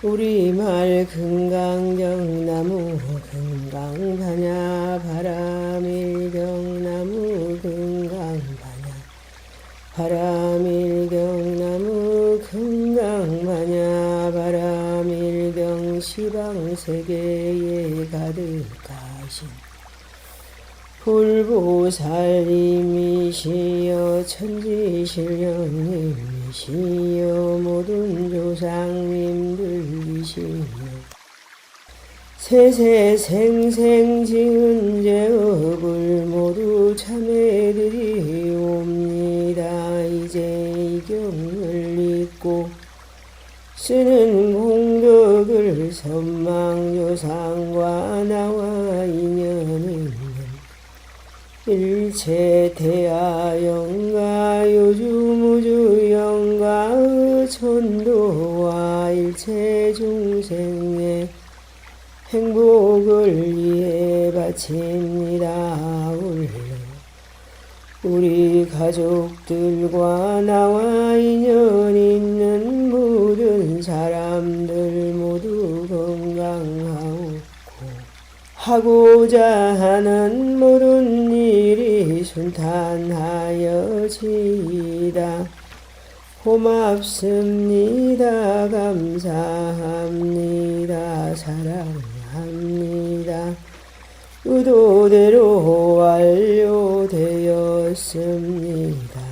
우리말 금강경나무 금강반야 바람일경나무 금강반야 바람일경나무 금강반야 바람일경 시방세계에 가득하신 불보살님이시여 천지신령님이시여 모든 조상님들이시여 세세생생 지은 죄업을 모두 참해드리옵니다. 이제 이 경을 읽고 쓰는 공덕을 선망조상과 나와 인연은 일체 대하영가 요주무주영가 천도와 일체 중생의 행복을 위해 바칩니다. 우리 가족들과 나와 인연 있는 모든 사람들 모두 건강하고 하고자 하는 모든 일이 순탄하여지이다. 고맙습니다. 감사합니다. 사랑합니다. 의도대로 완료되었습니다.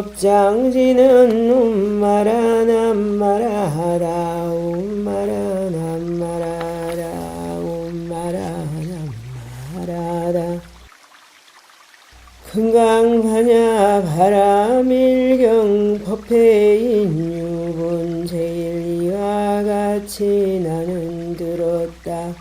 개법장지는 um마라남마라라 um마라남마라라 um마라남마라라 금강반야 바람일경 법회인 유분제일 이와 같이 나는 들었다.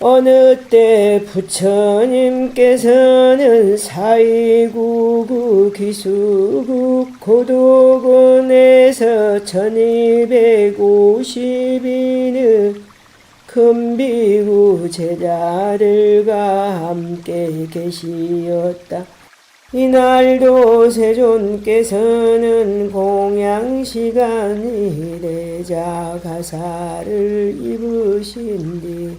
어느 때 부처님께서는 사이구구 기수국 고도곤에서 1250인의 금비구 제자들과 함께 계시었다. 이날도 세존께서는 공양시간이 되자 가사를 입으신 뒤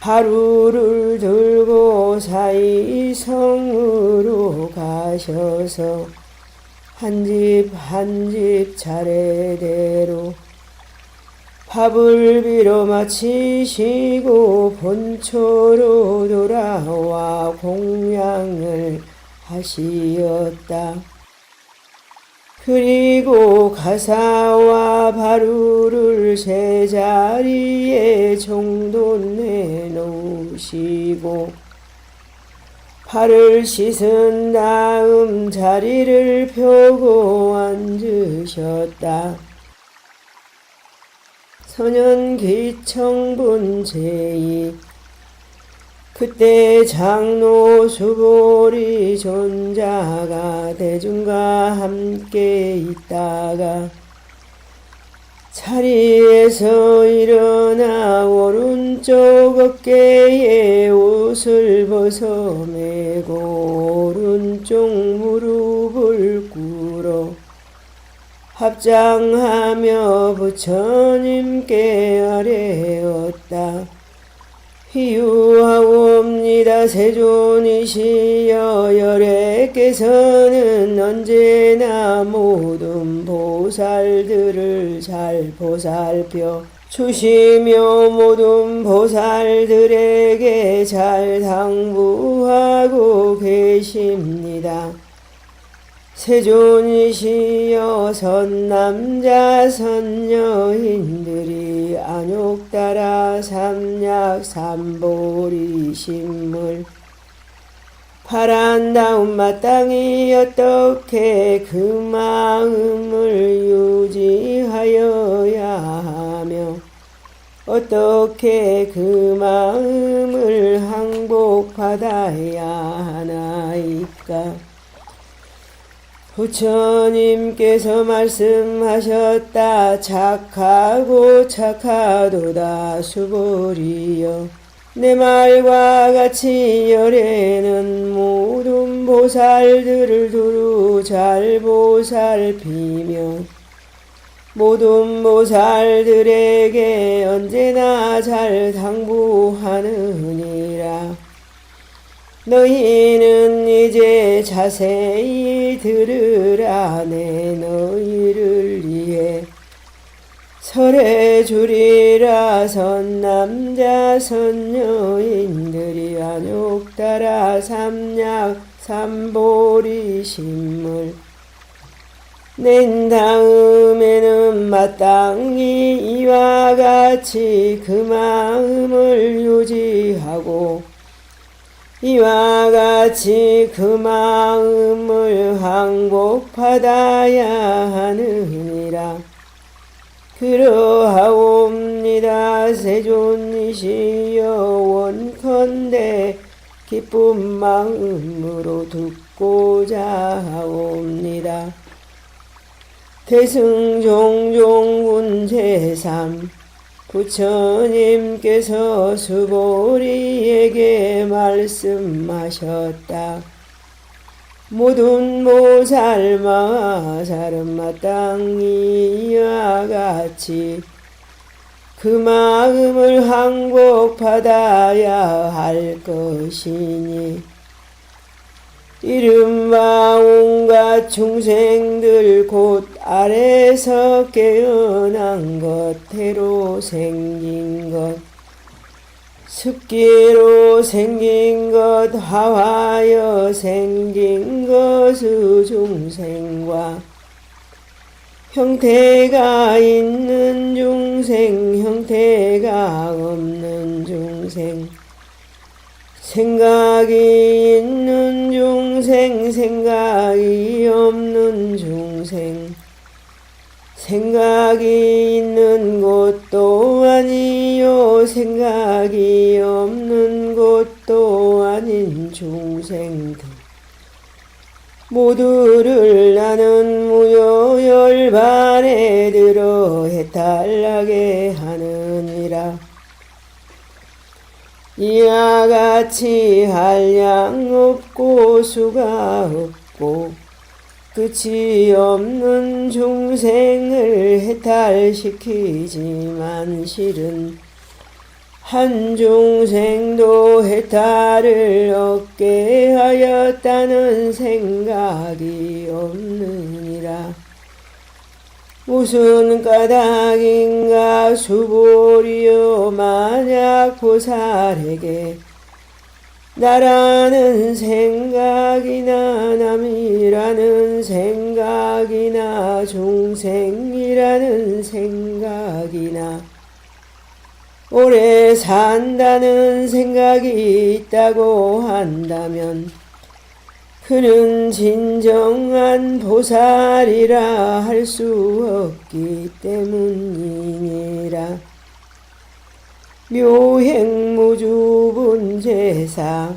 하루를 들고 사이성으로 가셔서 한 집 한 집 차례대로 밥을 빌어 마치시고 본초로 돌아와 공양을 하시었다. 그리고 가사와 바루를 제자리에 정돈해 놓으시고 발을 씻은 다음 자리를 펴고 앉으셨다. 선현기청분 제2 그때 장로 수보리 존자가 대중과 함께 있다가 자리에서 일어나 오른쪽 어깨에 옷을 벗어매고 오른쪽 무릎을 꿇어 합장하며 부처님께 아뢰었다. 희유하옵니다. 세존이시여 열애께서는 언제나 모든 보살들을 잘 보살펴 주시며 모든 보살들에게 잘 당부하고 계십니다. 세존이시여 선남자 선여인들이 안욕따라 삼약 삼보리 신물 바란다운 마땅히 어떻게 그 마음을 유지하여야 하며 어떻게 그 마음을 항복받아야 하나이까. 부처님께서 말씀하셨다. 착하고 착하도다 수보리여 내 말과 같이 열에는 모든 보살들을 두루 잘 보살피며 모든 보살들에게 언제나 잘 당부하느니라. 너희는 이제 자세히 들으라. 내 너희를 위해 설해 주리라. 선남자 선여인들이 안욕따라 삼약 삼보리 신물 낸 다음에는 마땅히 이와 같이 그 마음을 유지하고 이와 같이 그 마음을 항복받아야 하느니라. 그러하옵니다. 세존이시여 원컨대 기쁜 마음으로 듣고자 하옵니다. 대승종종군 제3 부처님께서 수보리에게 말씀하셨다. 모든 보살 마살은 마땅히 이와 같이 그 마음을 항복받아야 할 것이니 이른바 온갖 중생들 곧 아래서 깨어난 것, 태로 생긴 것, 습기로 생긴 것, 화화여 생긴 것의 중생과 형태가 있는 중생, 형태가 없는 중생, 생각이 있는 중생, 생각이 없는 중생, 생각이 있는 곳도 아니요 생각이 없는 곳도 아닌 중생들 모두를 나는 무효열반에 들어 해탈하게 하느니라. 이와 같이 한량 없고 수가 없고 끝이 없는 중생을 해탈시키지만 실은 한 중생도 해탈을 얻게 하였다는 생각이 없느니라. 무슨 까닭인가 수보리여 만약 보살에게 나라는 생각이나 남이라는 생각이나 중생이라는 생각이나 오래 산다는 생각이 있다고 한다면 그는 진정한 보살이라 할 수 없기 때문이니라. 묘행무주분 제사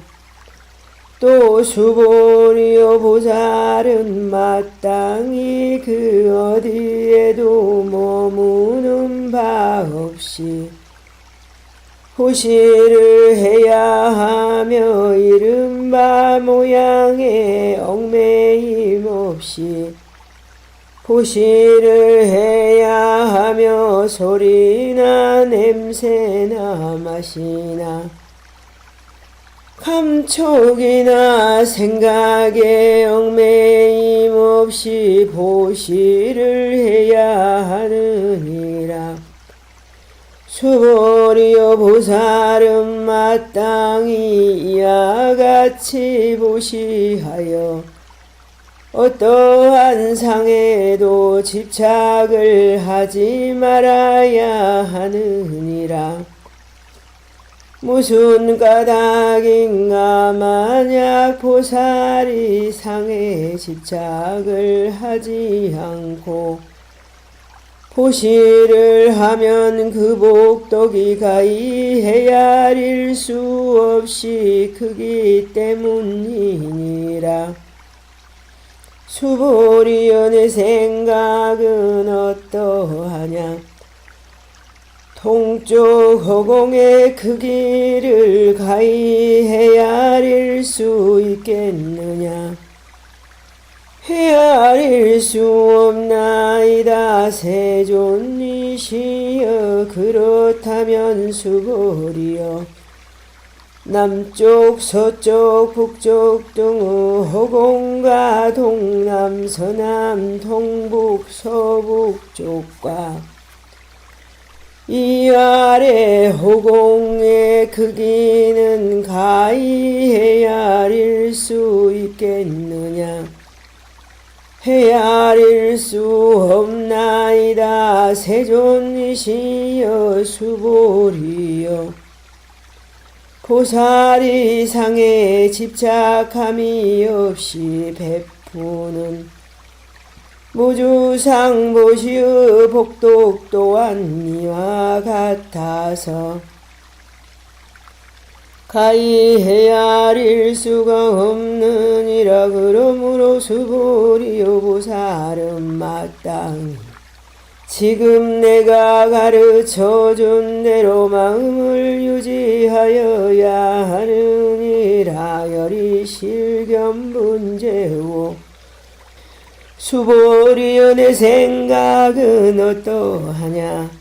또 수보리여 보살은 마땅히 그 어디에도 머무는 바 없이 호시를 해야 하며 이른바 모양의 얽매임 없이 호시를 해야 하며 소리나 냄새나 맛이나 감촉이나 생각에 얽매임 없이 보시를 해야 하느니라. 수보리여 보살은 마땅히 이와 같이 보시하여 어떠한 상에도 집착을 하지 말아야 하느니라. 무슨 까닭인가 만약 보살이 상에 집착을 하지 않고 보시를 하면 그 복덕이 가히 헤아릴 수 없이 크기 때문이니라. 수보리여 내 생각은 어떠하냐. 동쪽 허공의 크기를 가히 헤아릴 수 있겠느냐. 헤아릴 수 없나이다. 세존이시여 그렇다면 수보리여. 남쪽 서쪽 북쪽 등의 허공과 동남 서남 동북 서북 쪽과 이 아래 허공의 크기는 가히 헤아릴 수 있겠느냐. 헤아릴 수 없나이다. 세존이시여 수보리여. 보살이 상에 집착함이 없이 베푸는 무주상보시의 복독 또한 이와 같아서 가히 헤아릴 수가 없느니라. 그러므로 수보리여 보살은 마땅히 지금 내가 가르쳐준 대로 마음을 유지하여야 하느니라. 열이 실견분재오. 수보리여 내 생각은 어떠하냐.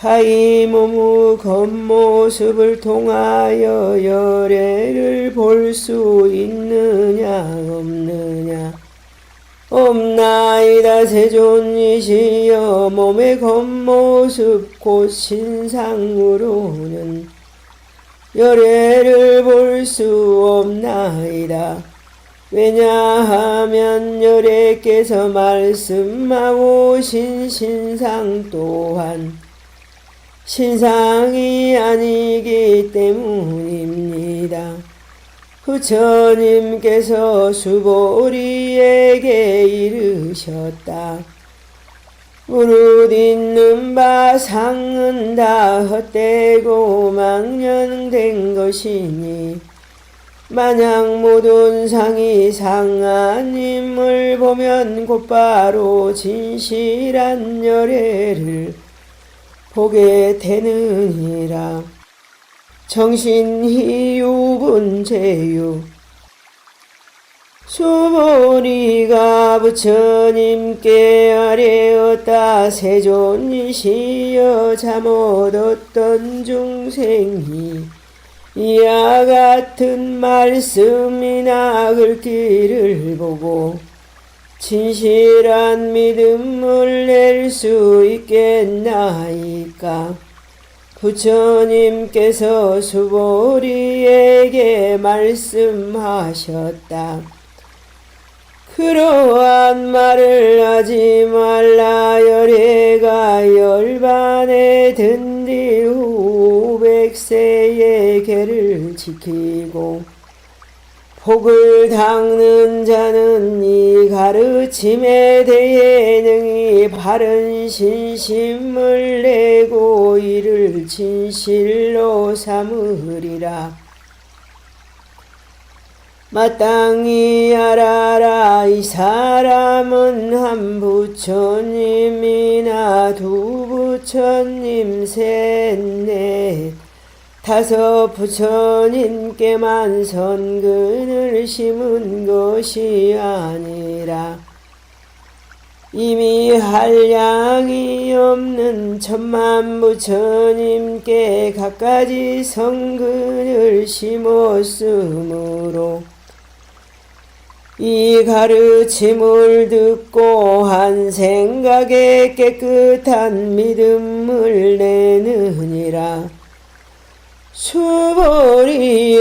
가히 몸의 겉모습을 통하여 열애를 볼 수 있느냐 없느냐. 없나이다. 세존이시여 몸의 겉모습 곧 신상으로는 열애를 볼 수 없나이다. 왜냐하면 열애께서 말씀하오신 신상 또한 신상이 아니기 때문입니다. 부처님께서 수보리에게 이르셨다. 무릇 있는 바 상은 다 헛되고 망령된 것이니 만약 모든 상이 상하님을 보면 곧바로 진실한 열애를 보게 되느니라. 정신희유분재유. 수보리가 부처님께 아뢰었다. 세존이시여 잠옷 어떤 중생이 이와 같은 말씀이나 글귀를 보고 진실한 믿음을 낼 수 있겠나이까. 부처님께서 수보리에게 말씀하셨다. 그러한 말을 하지 말라. 열애가 열반에 든 뒤 후 500세의 계를 지키고 복을 닦는 자는 이 가르침에 대해 능히 바른 신심을 내고 이를 진실로 삼으리라. 마땅히 알아라. 이 사람은 한 부처님이나 두 부처님 셋 넷 다섯 부처님께만 선근을 심은 것이 아니라 이미 한량이 없는 천만 부처님께 갖가지 선근을 심었으므로 이 가르침을 듣고 한 생각에 깨끗한 믿음을 내느니라. 수보리여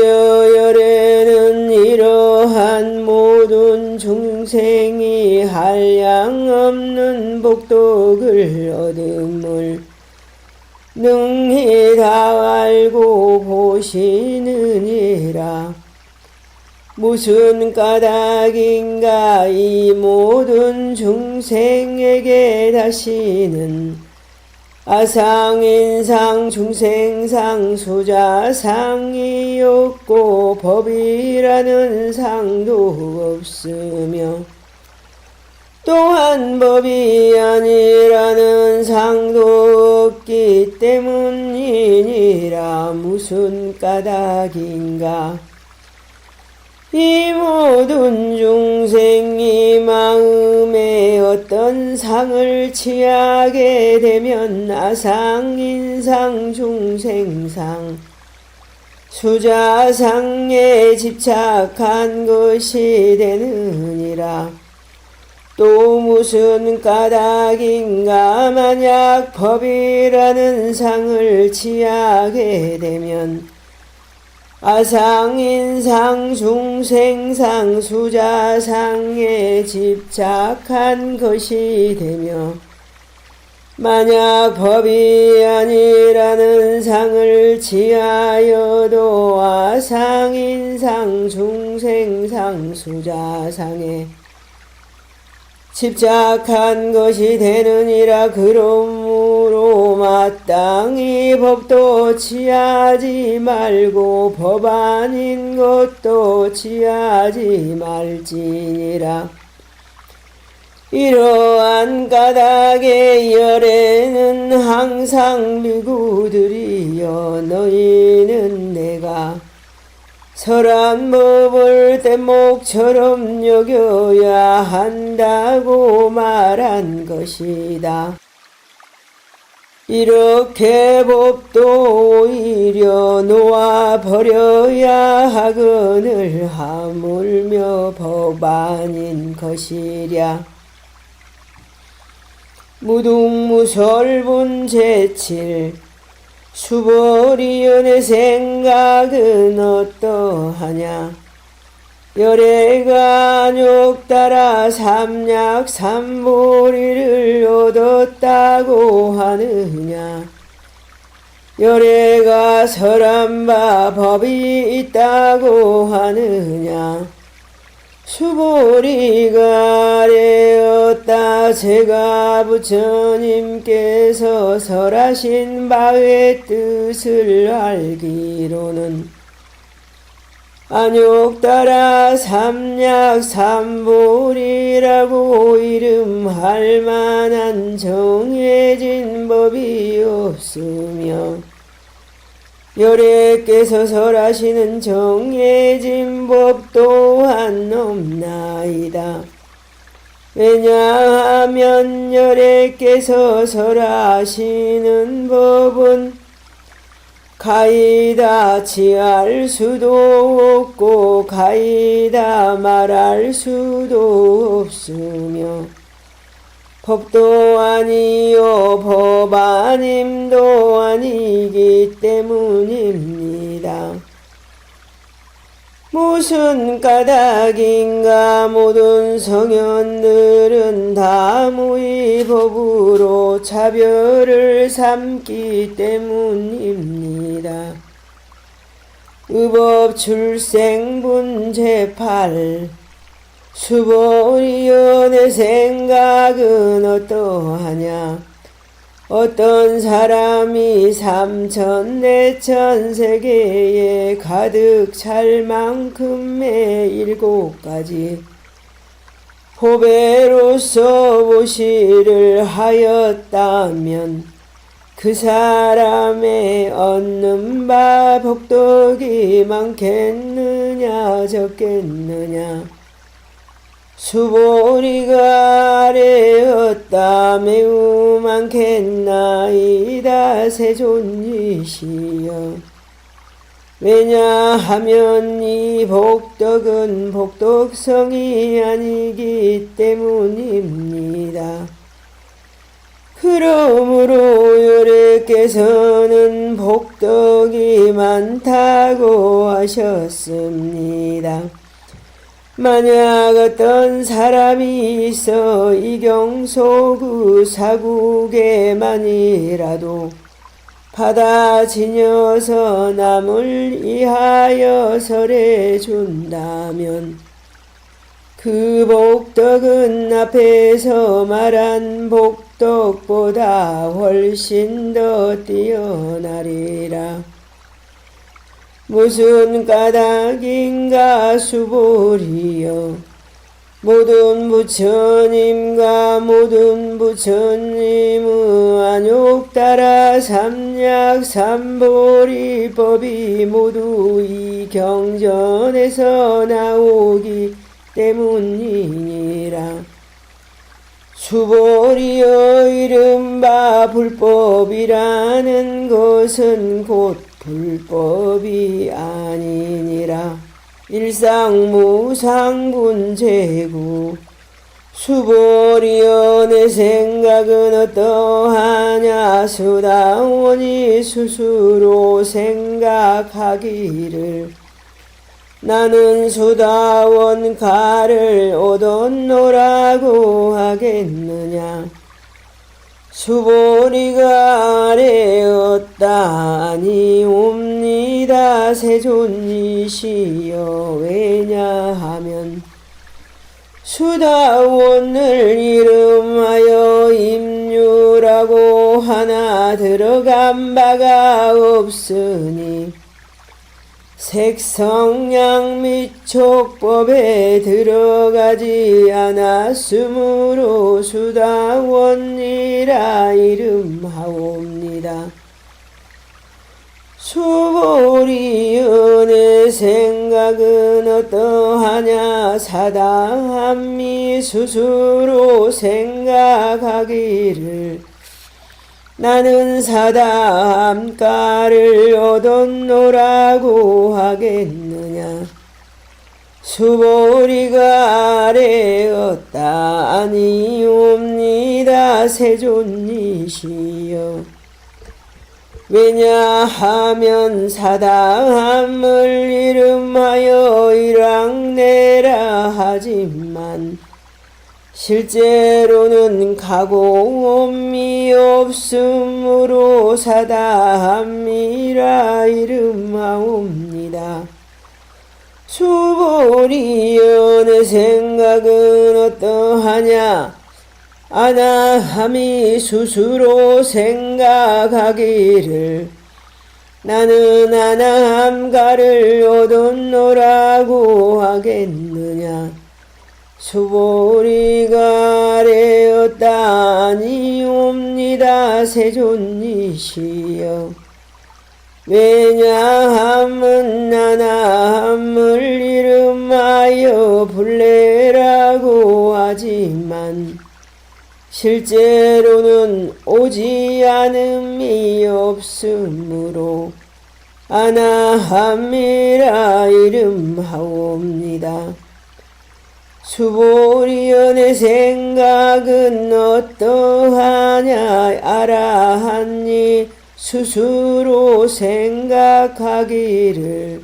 열애는 이러한 모든 중생이 한량 없는 복덕을 얻음을 능히 다 알고 보시느니라. 무슨 까닭인가 이 모든 중생에게 다시는 아상인상 중생상 수자상이 없고 법이라는 상도 없으며 또한 법이 아니라는 상도 없기 때문이니라. 무슨 까닭인가. 이 모든 중생이 마음에 어떤 상을 취하게 되면 아상, 인상, 중생상, 수자상에 집착한 것이 되느니라. 또 무슨 까닭인가. 만약 법이라는 상을 취하게 되면 아상, 인상, 중생상, 수자상에 집착한 것이 되며, 만약 법이 아니라는 상을 취하여도 아상, 인상, 중생상, 수자상에 집착한 것이 되느니라. 그러므로 마땅히 법도 취하지 말고 법 아닌 것도 취하지 말지니라. 이러한 까닭의 열에는 항상 비구들이여, 너희는 내가 설한 법을 떼목처럼 여겨야 한다고 말한 것이다. 이렇게 법도 오히려 놓아버려야 하거늘 하물며 법 아닌 것이랴. 무등무설분 제7 수보리연의 생각은 어떠하냐. 열애가 안욕 따라 삼약 삼보리를 얻었다고 하느냐. 열애가 설한 바 법이 있다고 하느냐. 수보리가 아래었다. 제가 부처님께서 설하신 바의 뜻을 알기로는 안욕 따라 삼약 삼보리라고 이름할 만한 정해진 법이 없으며, 열애께서 설하시는 정해진 법 또한 없나이다. 왜냐하면 열애께서 설하시는 법은 가이다 취할 수도 없고 가이다 말할 수도 없으며, 법도 아니요 법 아님도 아니기 때문입니다. 무슨 까닭인가. 모든 성현들은 다 무의 법으로 차별을 삼기 때문입니다. 의법 출생분 제8 수보리연의 생각은 어떠하냐. 어떤 사람이 삼천네천 세계에 가득 찰 만큼의 7가지 보배로서 보시를 하였다면 그 사람의 얻는 바 복덕이 많겠느냐 적겠느냐. 수보리가 아래었다. 매우 많겠나이다. 세존이시여. 왜냐하면 이 복덕은 복덕성이 아니기 때문입니다. 그러므로 열애께서는 복덕이 많다고 하셨습니다. 만약 어떤 사람이 있어 이경소 사국에만이라도 받아 지녀서 남을 위하여 설해 준다면 그 복덕은 앞에서 말한 복덕보다 훨씬 더 뛰어나리라. 무슨 까닭인가. 수보리여. 모든 부처님과 모든 부처님의 안욕 따라 삼약 삼보리법이 모두 이 경전에서 나오기 때문이니라. 수보리여 이른바 불법이라는 것은 곧 불법이 아니니라. 일상무상군제구 수보리여 내 생각은 어떠하냐. 수다원이 스스로 생각하기를 나는 수다원 가를 얻었노라고 하겠느냐. 수보리가 아래었다 아니옵니다. 세존이시여 왜냐하면 수다원을 이름하여 임유라고 하나 들어간 바가 없으니 색성량 및 촉법에 들어가지 않았으므로 수다원이라 이름하옵니다. 수보리여 내 생각은 어떠하냐. 사다함이 스스로 생각하기를 나는 사다함가를 얻었노라고 하겠느냐. 수보리가 아래었다 아니옵니다. 세존이시여 왜냐하면 사다함을 이름하여 일왕내라 하지만 실제로는 가고옴이 없으므로 사다함이라 이름하옵니다. 수보리여 내 생각은 어떠하냐. 아나함이 스스로 생각하기를 나는 아나함가를 얻었노라고 하겠느냐. 수보리가 아래었다 아니옵니다. 세존이시여 왜냐하면 나나함을 이름하여 불례라고 하지만 실제로는 오지 않음이 없으므로 아나함이라 이름하옵니다. 수보리여 내 생각은 어떠하냐. 아라한이 스스로 생각하기를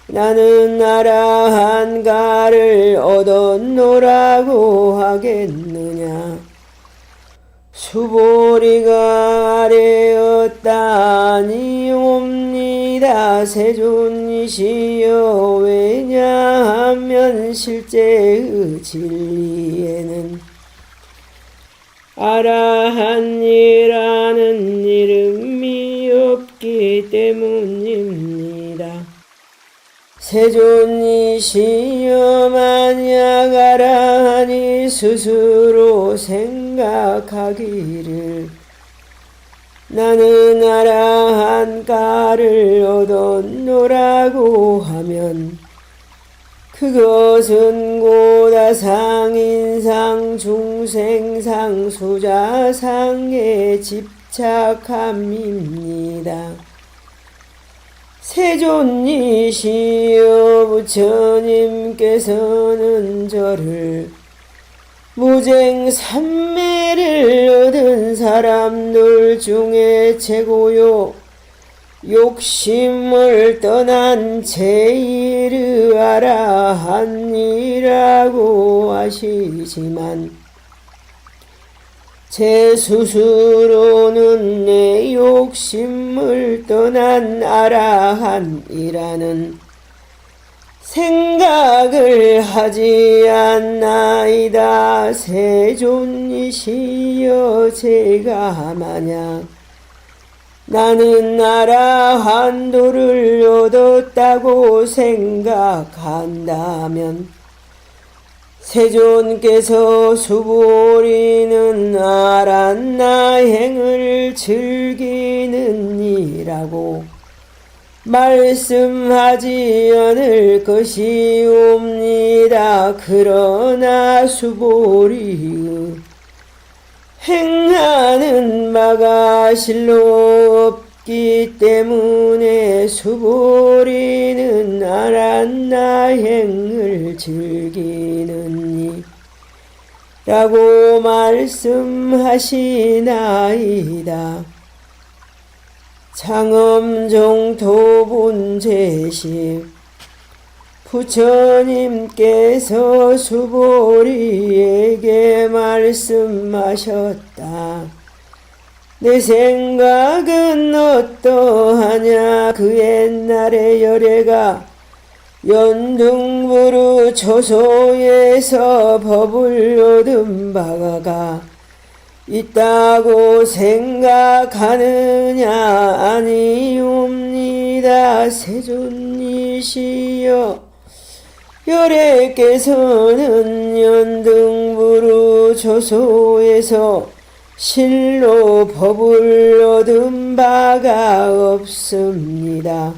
나는 아라한가를 얻었노라고 하겠느냐. 수보리가 아래었다 아니옵니다. 세존이시여 왜냐하면 실제의 진리에는 아라한이라는 이름이 없기 때문입니다. 세존이시여 만약 아라한이 스스로 생각하기를 나는 아라한가를 얻었노라고 하면 그것은 고다 상인상 중생상 수자상의 집착함입니다. 세존이시여 부처님께서는 저를 무쟁 삼매를 얻은 사람들 중에 최고요 욕심을 떠난 제1의 아라한이라고 하시지만 제 스스로는 내 욕심을 떠난 아라한이라는 생각을 하지 않나이다. 세존이시여 제가 만약 나는 아라한도를 얻었다고 생각한다면 세존께서 수보리는 아란나행을 즐기느니라고 말씀하지 않을 것이옵니다. 그러나 수보리의 행하는 바가 실로 없기 때문에 수보리는 아란나행을 즐기느니 라고 말씀하시나이다. 창엄종토분 제10 부처님께서 수보리에게 말씀하셨다. 내 생각은 어떠하냐. 그 옛날에 열애가 연등부르 조소에서 법을 얻은 바가 있다고 생각하느냐. 아니옵니다. 세존이시여, 열애께서는 연등부르 조소에서 실로 법을 얻은 바가 없습니다.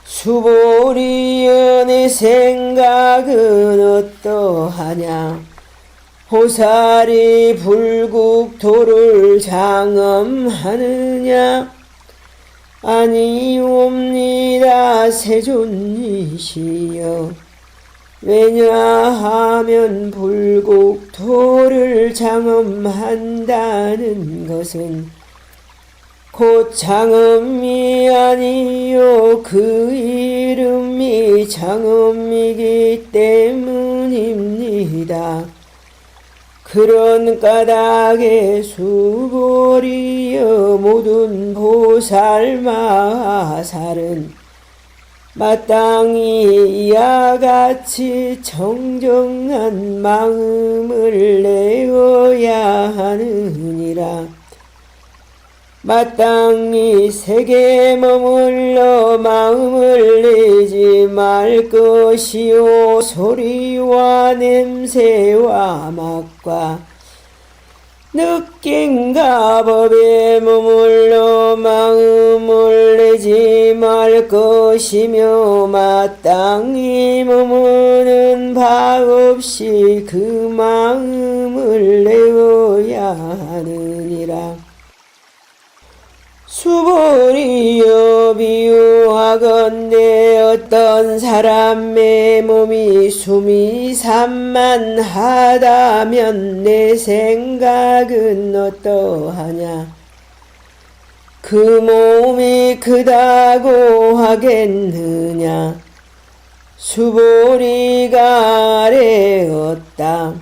수보리여, 내 생각은 어떠하냐. 호사리 불국토를 장엄하느냐. 아니옵니다. 세존이시여, 왜냐하면 불국토를 장엄한다는 것은 곧 장엄이 아니요 그 이름이 장엄이기 때문입니다. 그런 까닭에 수보리여, 모든 보살마살은 마땅히 이와 같이 정정한 마음을 내어야 하느니라. 마땅히 색에 머물러 마음을 내지 말 것이요, 소리와 냄새와 맛과 느낌과 법에 머물러 마음을 내지 말 것이며, 마땅히 머무는 바 없이 그 마음을 내어야 하느니라. 수보리여, 비유하건대 어떤 사람의 몸이 숨이 산만하다면 내 생각은 어떠하냐. 그 몸이 크다고 하겠느냐. 수보리가 아래었다.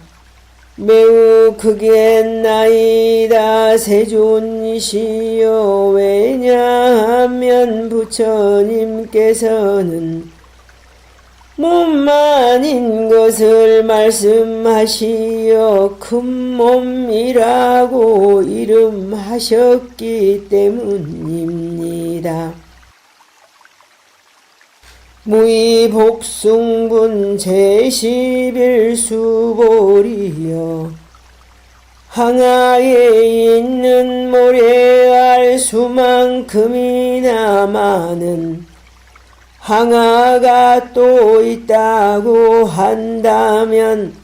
매우 크겠나이다. 세존이시여, 왜냐하면 부처님께서는 몸만인 것을 말씀하시어 큰 몸이라고 이름하셨기 때문입니다. 무의복숭분 제11 수보리여, 항아에 있는 모래알 수만큼이나 많은 항아가 또 있다고 한다면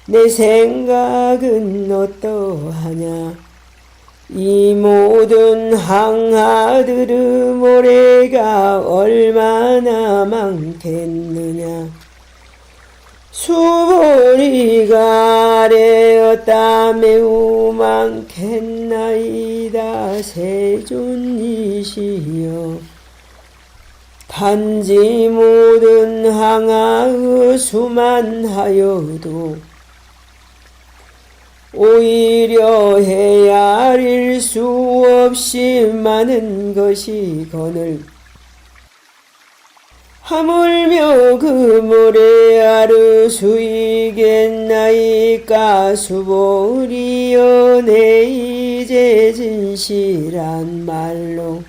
내 생각은 어떠하냐. 이 모든 항아들의 모래가 얼마나 많겠느냐. 수보리가 아래었다. 매우 많겠나이다. 세존이시여, 단지 모든 항아의 수만 하여도 오히려 헤아릴 수 없이 많은 것이거늘 하물며 그 모래알의 수이겠나이까. 수보리여, 내 이제 진실한 말로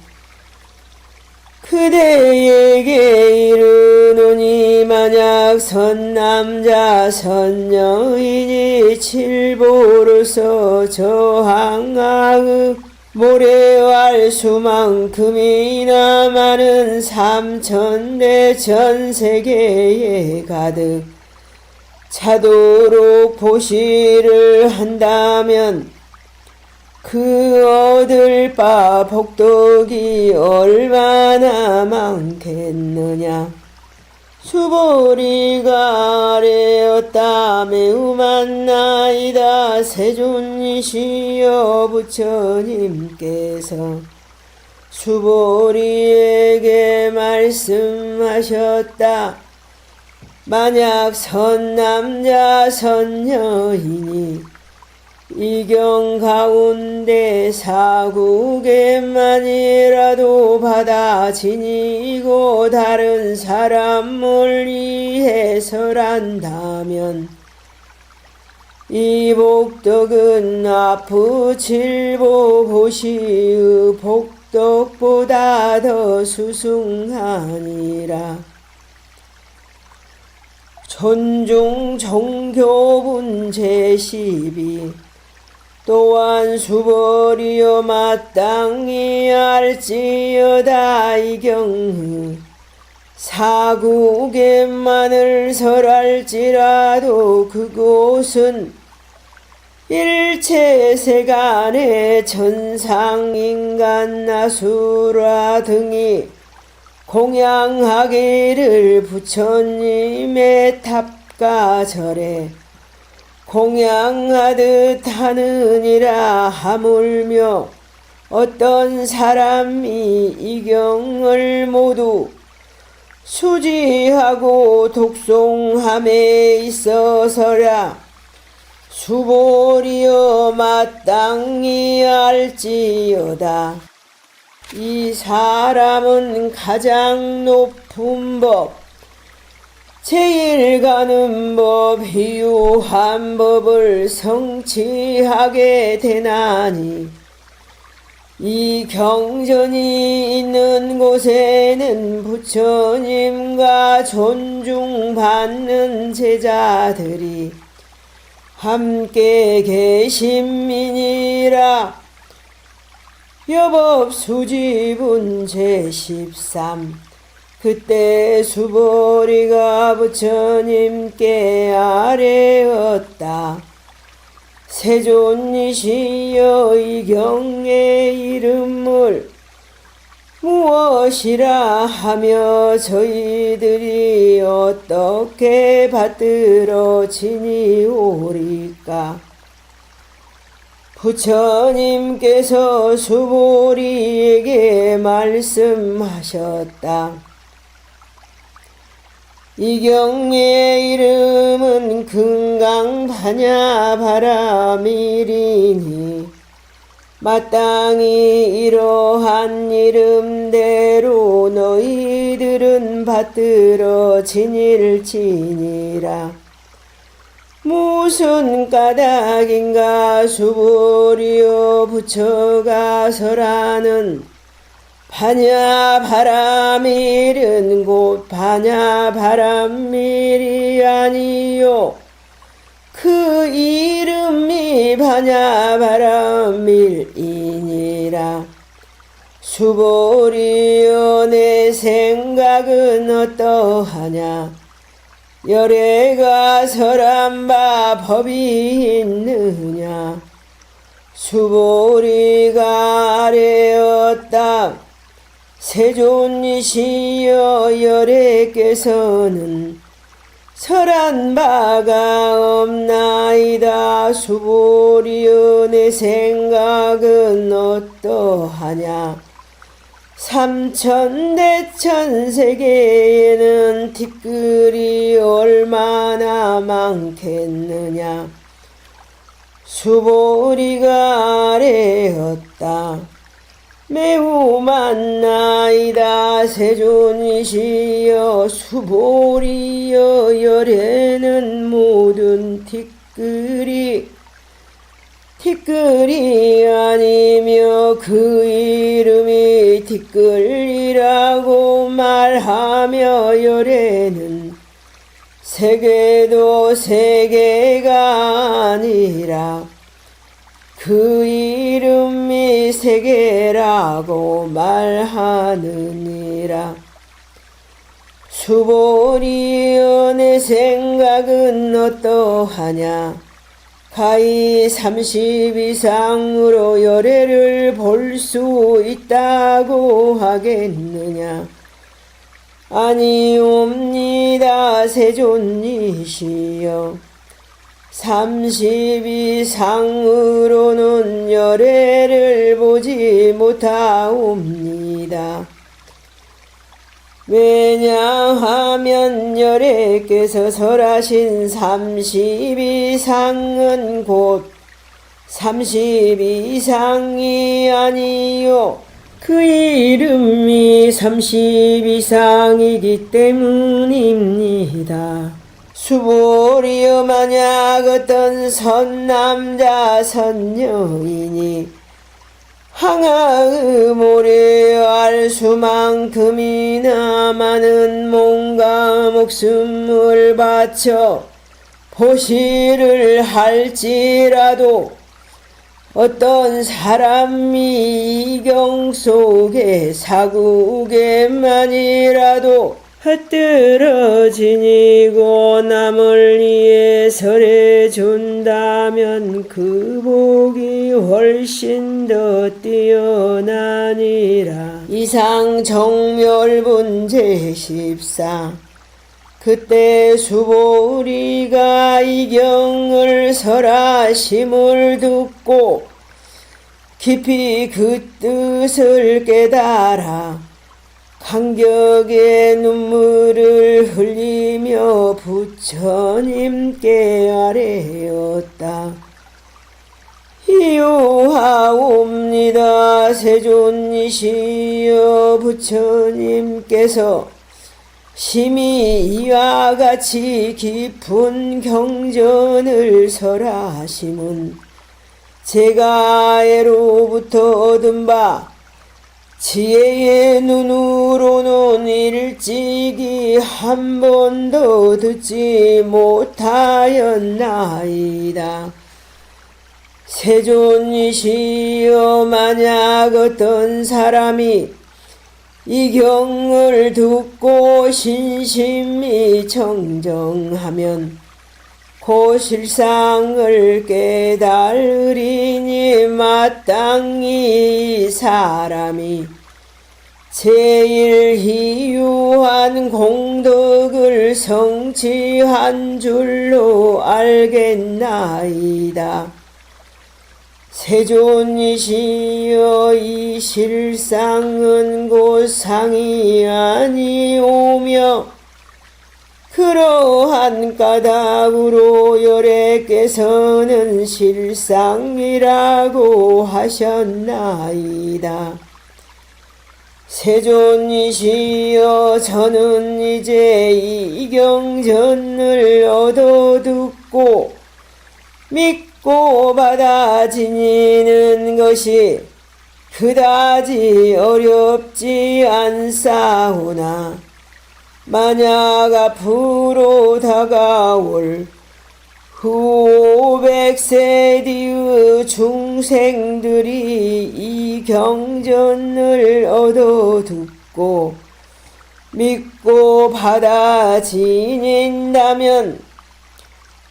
그 그대에게 이르노니 만약 선남자 선여인이 칠보로서 저항하의 모래알 수만큼이나 많은 삼천대 전세계에 가득 차도록 보시를 한다면 그 얻을 바 복덕이 얼마나 많겠느냐. 수보리가 아뢰었다. 매우 많나이다. 세존이시여 부처님께서 수보리에게 말씀하셨다. 만약 선남자 선여인이 이경 가운데 사국에만이라도 받아 지니고 다른 사람을 위해서란다면 이 복덕은 아프칠보 보시의 복덕보다 더 수승하니라. 존중 정교분 제12 또한 수보리여 마땅히 알지어다. 이경의 사국에만을 설할지라도 그곳은 일체세간의 천상인간 나수라 등이 공양하기를 부처님의 탑가절에 공양하듯 하느니라. 하물며 어떤 사람이 이 경을 모두 수지하고 독송함에 있어서라. 수보리여 마땅히 알지어다. 이 사람은 가장 높은 법, 제일 가는 법, 희유한 법을 성취하게 되나니 이 경전이 있는 곳에는 부처님과 존중받는 제자들이 함께 계심이니라. 여법수지분 제13 그때 수보리가 부처님께 아뢰었다. 세존이시여 이 경의 이름을 무엇이라 하며 저희들이 어떻게 받들어 지니오리까. 부처님께서 수보리에게 말씀하셨다. 이 경의 이름은 금강반야바라밀이니 마땅히 이러한 이름대로 너희들은 받들어 지닐지니라. 무슨 까닭인가. 수보리여 부처가 설하는 반야바라밀은 곧 반야바라밀이 아니요 그 이름이 반야바라밀이니라. 수보리여 내 생각은 어떠하냐. 열애가 설한 바 법이 있느냐. 수보리가 아뢰었다. 세존이시여 열애께서는 설한 바가 없나이다. 수보리여 내 생각은 어떠하냐. 삼천대천세계에는 티끌이 얼마나 많겠느냐. 수보리가 아뢰었다. 매우 많나이다. 세존이시여 수보리여 열에는 모든 티끌이 티끌이 아니며 그 이름이 티끌이라고 말하며 열애는 세계도 세계가 아니라 그 이름이 세계라고 말하느니라. 수보리여 내 생각은 어떠하냐. 가히 30 이상으로 열애를 볼 수 있다고 하겠느냐. 아니옵니다 세존이시여. 30 이상으로는 열애를 보지 못하옵니다. 왜냐하면 열애께서 설하신 30 이상은 곧 30 이상이 아니요 그 이름이 30 이상이기 때문입니다. 수보리여 만약 어떤 선남자 선여인이 항아의 모래 알 수만큼이나 많은 몸과 목숨을 바쳐 보시를 할지라도 어떤 사람이 이경 속에 사국에만이라도 헛들어지니고 남을 위해 설해준다면 그 복이 훨씬 더 뛰어나니라. 이상 정멸분 제14. 그때 수보리가 이 경을 설하심을 듣고 깊이 그 뜻을 깨달아 감격의 눈물을 흘리며 부처님께 아뢰었다. 이오하옵니다 세존이시여. 부처님께서 심히 이와 같이 깊은 경전을 설하심은 제가 애로부터 얻은 바 지혜의 눈으로는 일찍이 한 번도 듣지 못하였나이다. 세존이시여 만약 어떤 사람이 이 경을 듣고 신심히 청정하면 그 실상을 깨달으리니 마땅히 이 사람이 제일 희유한 공덕을 성취한 줄로 알겠나이다. 세존이시여 이 실상은 곧 상이 아니오며 그러한 까닭으로 열애께서는 실상이라고 하셨나이다. 세존이시여 저는 이제 이 경전을 얻어 듣고 믿고 받아 지니는 것이 그다지 어렵지 않사오나 만약 앞으로 다가올 후 500세 뒤의 중생들이 이 경전을 얻어 듣고 믿고 받아 지닌다면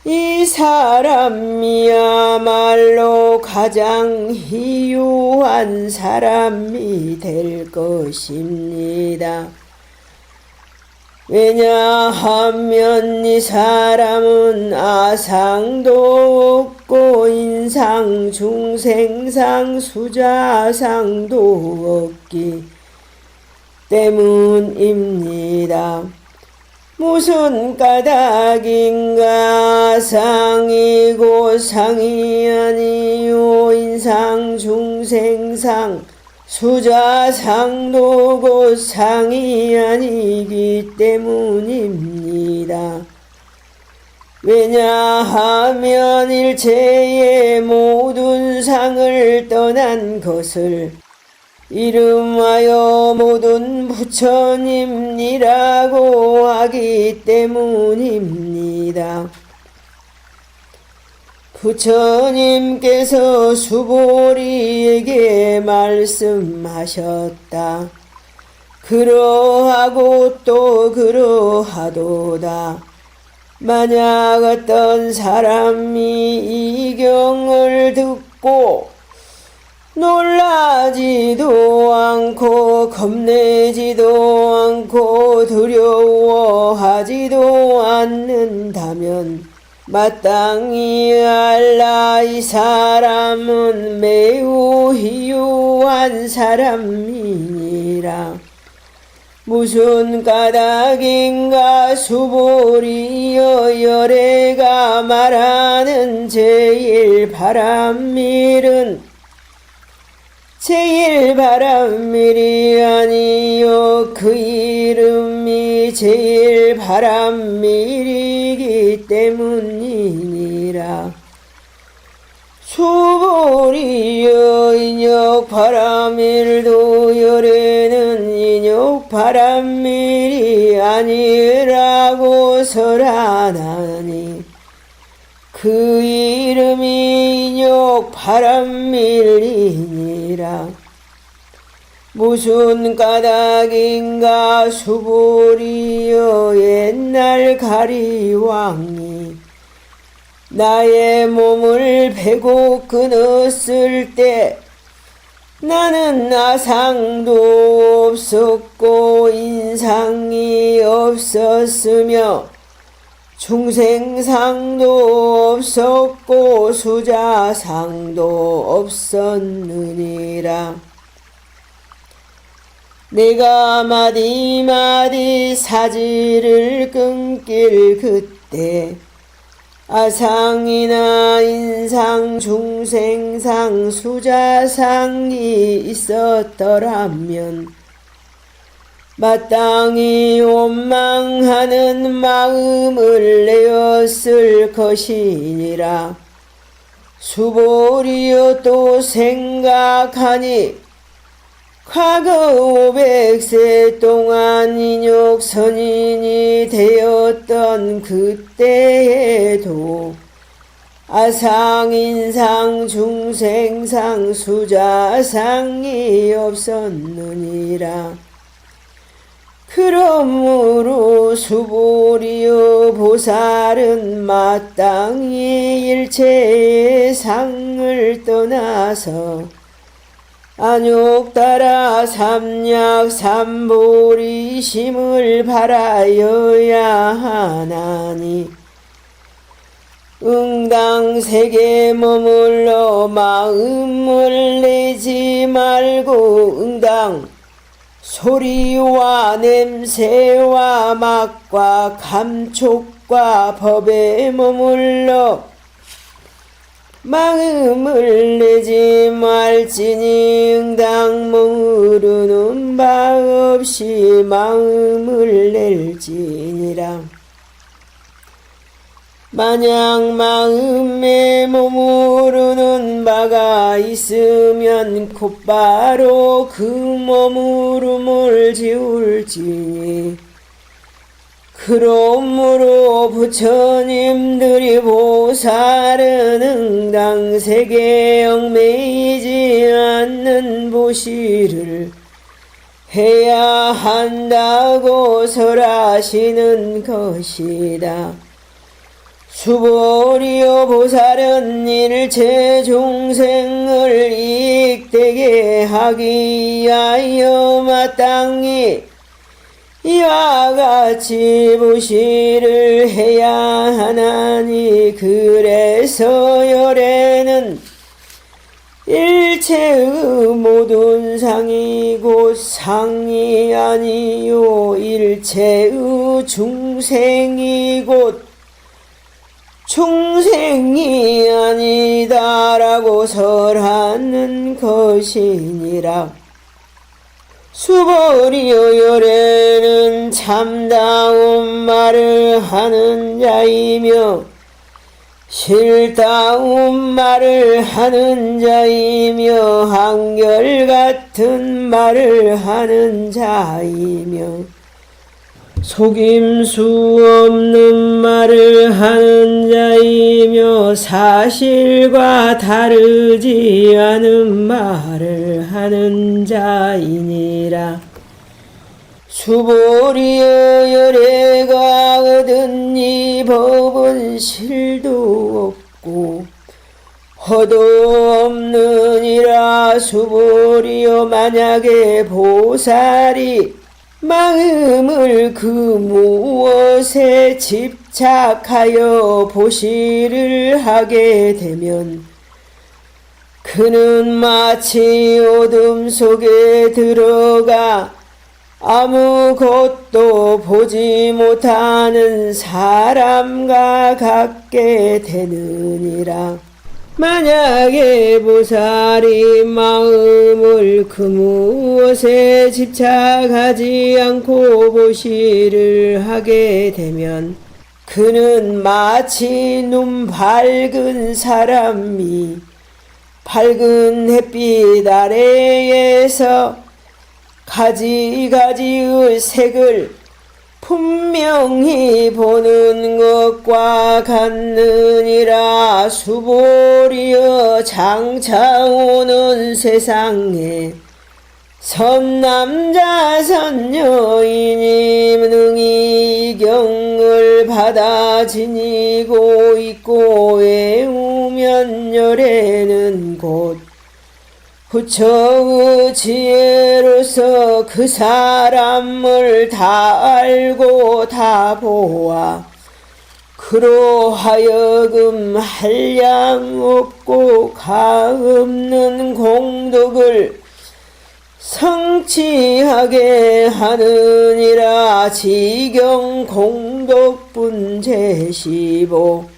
이 사람이야말로 가장 희유한 사람이 될 것입니다. 왜냐하면 이 사람은 아상도 없고 인상, 중생상, 수자상도 없기 때문입니다. 무슨 까닭인가. 상이고 상이 아니요 인상, 중생상, 수자상도 곧 상이 아니기 때문입니다. 왜냐하면 일체의 모든 상을 떠난 것을 이름하여 모든 부처님이라고 하기 때문입니다. 부처님께서 수보리에게 말씀하셨다. 그러하고 또 그러하도다. 만약 어떤 사람이 이 경을 듣고 놀라지도 않고 겁내지도 않고 두려워하지도 않는다면 마땅히 알라. 이 사람은 매우 희유한 사람이니라. 무슨 까닭인가. 수보리여, 열애가 말하는 제일 바람밀이 아니요 그 이름이 제일 바람밀이기 때문이니라. 수보리여, 인욕 바람밀도 열애는 인욕 바람밀이 아니라고 설하나니 그 이름이 인욕 바람밀이니라. 무슨 까닭인가. 수보리여, 옛날 가리왕이 나의 몸을 베고 끊었을 때 나는 아상도 없었고 인상이 없었으며 중생상도 없었고 수자상도 없었느니라. 내가 마디마디 사지를 끊길 그때 아상이나 인상, 중생상, 수자상이 있었더라면 마땅히 원망하는 마음을 내었을 것이니라. 수보리여, 또 생각하니 과거 500세 동안 인욕 선인이 되었던 그때에도 아상, 인상, 중생상, 수자상이 없었느니라. 그러므로 수보리여, 보살은 마땅히 일체의 상을 떠나서 안욕따라 삼약 삼보리심을 바라여야 하나니 응당 세계 머물러 마음을 내지 말고 응당 소리와 냄새와 맛과 감촉과 법에 머물러 마음을 내지 말지니 응당 머무르는 바 없이 마음을 낼지니라. 만약 마음에 머무르는 바가 있으면 곧바로 그 머무름을 지울지니 그러므로 부처님들이 보살은 응당 세계에 얽매이지 않는 보시를 해야 한다고 설하시는 것이다. 수보리여, 보살은 일체 중생을 이익되게 하기 위하여 마땅히 이와 같이 보시를 해야 하나니 그래서 열애는 일체의 모든 상이 곧 상이 아니요 일체의 중생이 곧 중생이 아니다라고 설하는 것이니라. 수보리여, 열애는 참다운 말을 하는 자이며 실다운 말을 하는 자이며 한결같은 말을 하는 자이며 속임수 없는 말을 하는 자이며 사실과 다르지 않은 말을 하는 자이니라. 수보리여 열애가 얻은 이 법은 실도 없고 허도 없느니라. 수보리여 만약에 보살이 마음을 그 무엇에 집착하여 보시를 하게 되면 그는 마치 어둠 속에 들어가 아무것도 보지 못하는 사람과 같게 되느니라. 만약에 보살이 마음을 그 무엇에 집착하지 않고 보시를 하게 되면 그는 마치 눈 밝은 사람이 밝은 햇빛 아래에서 가지가지의 색을 분명히 보는 것과 같느니라. 수보리여 장차 오는 세상에 선남자 선여인이 능히 이 경을 받아 지니고 있고 외우면 열애는 곧 부처의 지혜로서 그 사람을 다 알고 다 보아 그로 하여금 한량 없고 가없는 공덕을 성취하게 하느니라. 지경 공덕분 제15.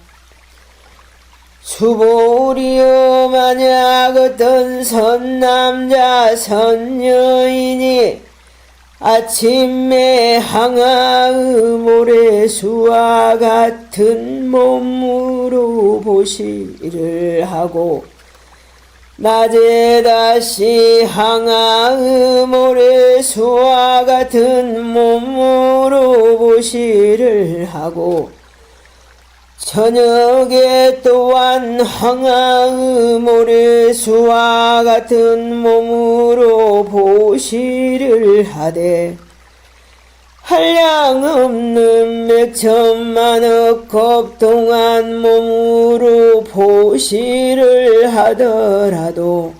수보리여 만약 어떤 선남자 선여인이 아침에 항아의 모래수와 같은 몸으로 보시를 하고 낮에 다시 항아의 모래수와 같은 몸으로 보시를 하고 저녁에 또한 항아의 모래수와 같은 몸으로 보시를 하되 한량없는 몇천만억 컵 동안 몸으로 보시를 하더라도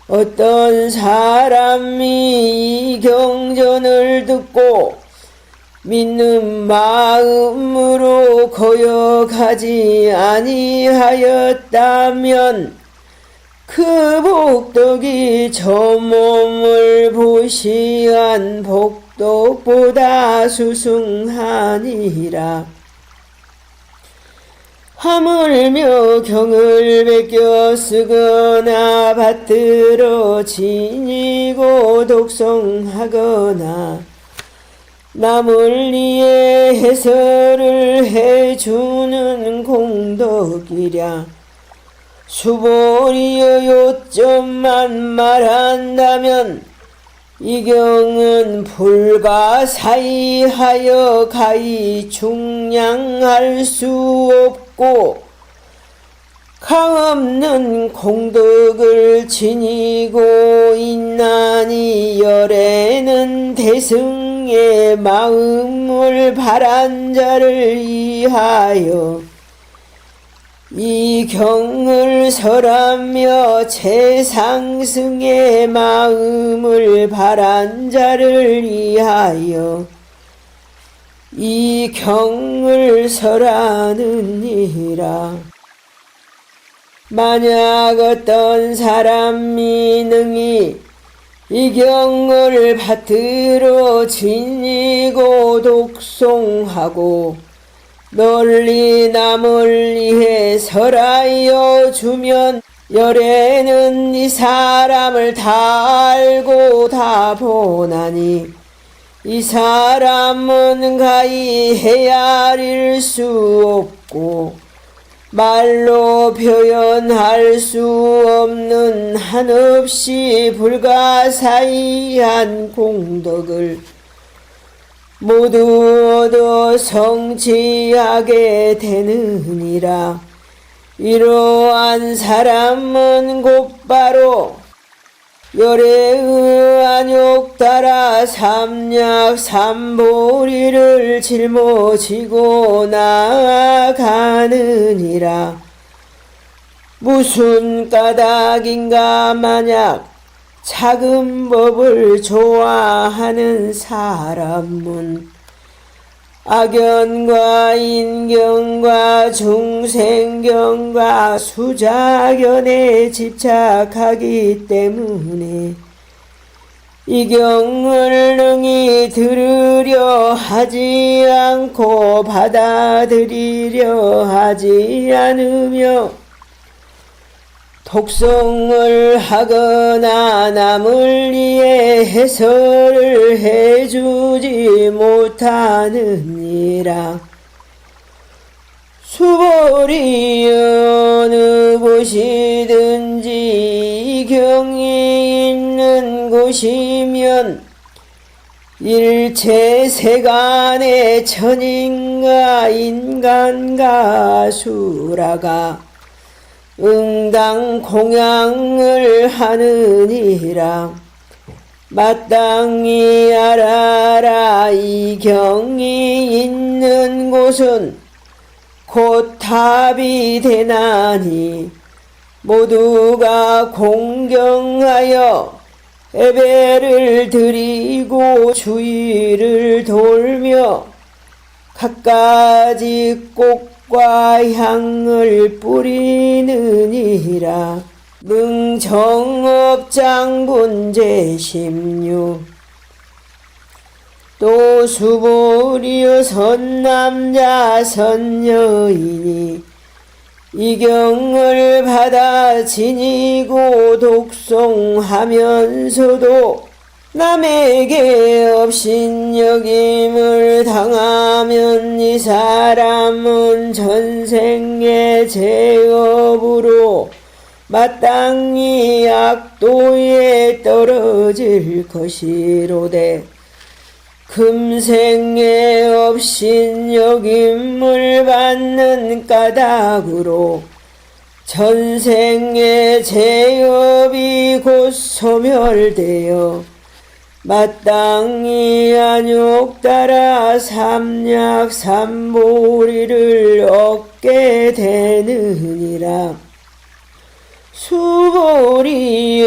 어떤 사람이 이 경전을 듣고 믿는 마음으로 거역하지 아니하였다면 그 복덕이 저 몸을 보시한 복덕보다 수승하니라. 하물며 경을 베껴 쓰거나 받들어 지니고 독송하거나 남을 위해 해설을 해주는 공덕이랴. 수보리여 요점만 말한다면 이 경은 불가사의하여 가히 중량할 수 없고 강없는 공덕을 지니고 있나니 열애는 대승의 마음을 바란 자를 위하여 이 경을 설하며 최상승의 마음을 바란 자를 위하여 이 경을 설하느니라. 만약 어떤 사람이 능히 이 경을 받들어 지니고 독송하고 널리 남을 위해 설하여 주면 열애는 이 사람을 다 알고 다 보나니 이 사람은 가히 헤아릴 수 없고 말로 표현할 수 없는 한없이 불가사의한 공덕을 모두 얻어 성취하게 되느니라. 이러한 사람은 곧바로 열애의 안욕 따라 삼약 삼보리를 짊어지고 나아가느니라. 무슨 까닭인가 만약 작은 법을 좋아하는 사람은 악연과 인경과 중생경과 수자견에 집착하기 때문에 이 경을 능히 들으려 하지 않고 받아들이려 하지 않으며 독송을 하거나 남을 위해 해설을 해주지 못하느니라. 수보리 어느 곳이든지 이 경이 있는 곳이면 일체 세간의 천인가 인간가 수라가 응당 공양을 하느니라. 마땅히 알아라. 이 경이 있는 곳은 곧 답이 되나니 모두가 공경하여 예배를 드리고 주의를 돌며 갖가지 꽃과 향을 뿌리느니라. 능정업장분 제16. 또 수보리여 선남자 선여인이 이 경을 받아 지니고 독송하면서도 남에게 업신여김을 당하면 이 사람은 전생의 죄업으로 마땅히 악도에 떨어질 것이로되 금생의 업신여김을 받는 까닭으로 전생의 죄업이 곧 소멸되어 마땅히 안욕 따라 삼약 삼보리를 얻게 되느니라. 수보리여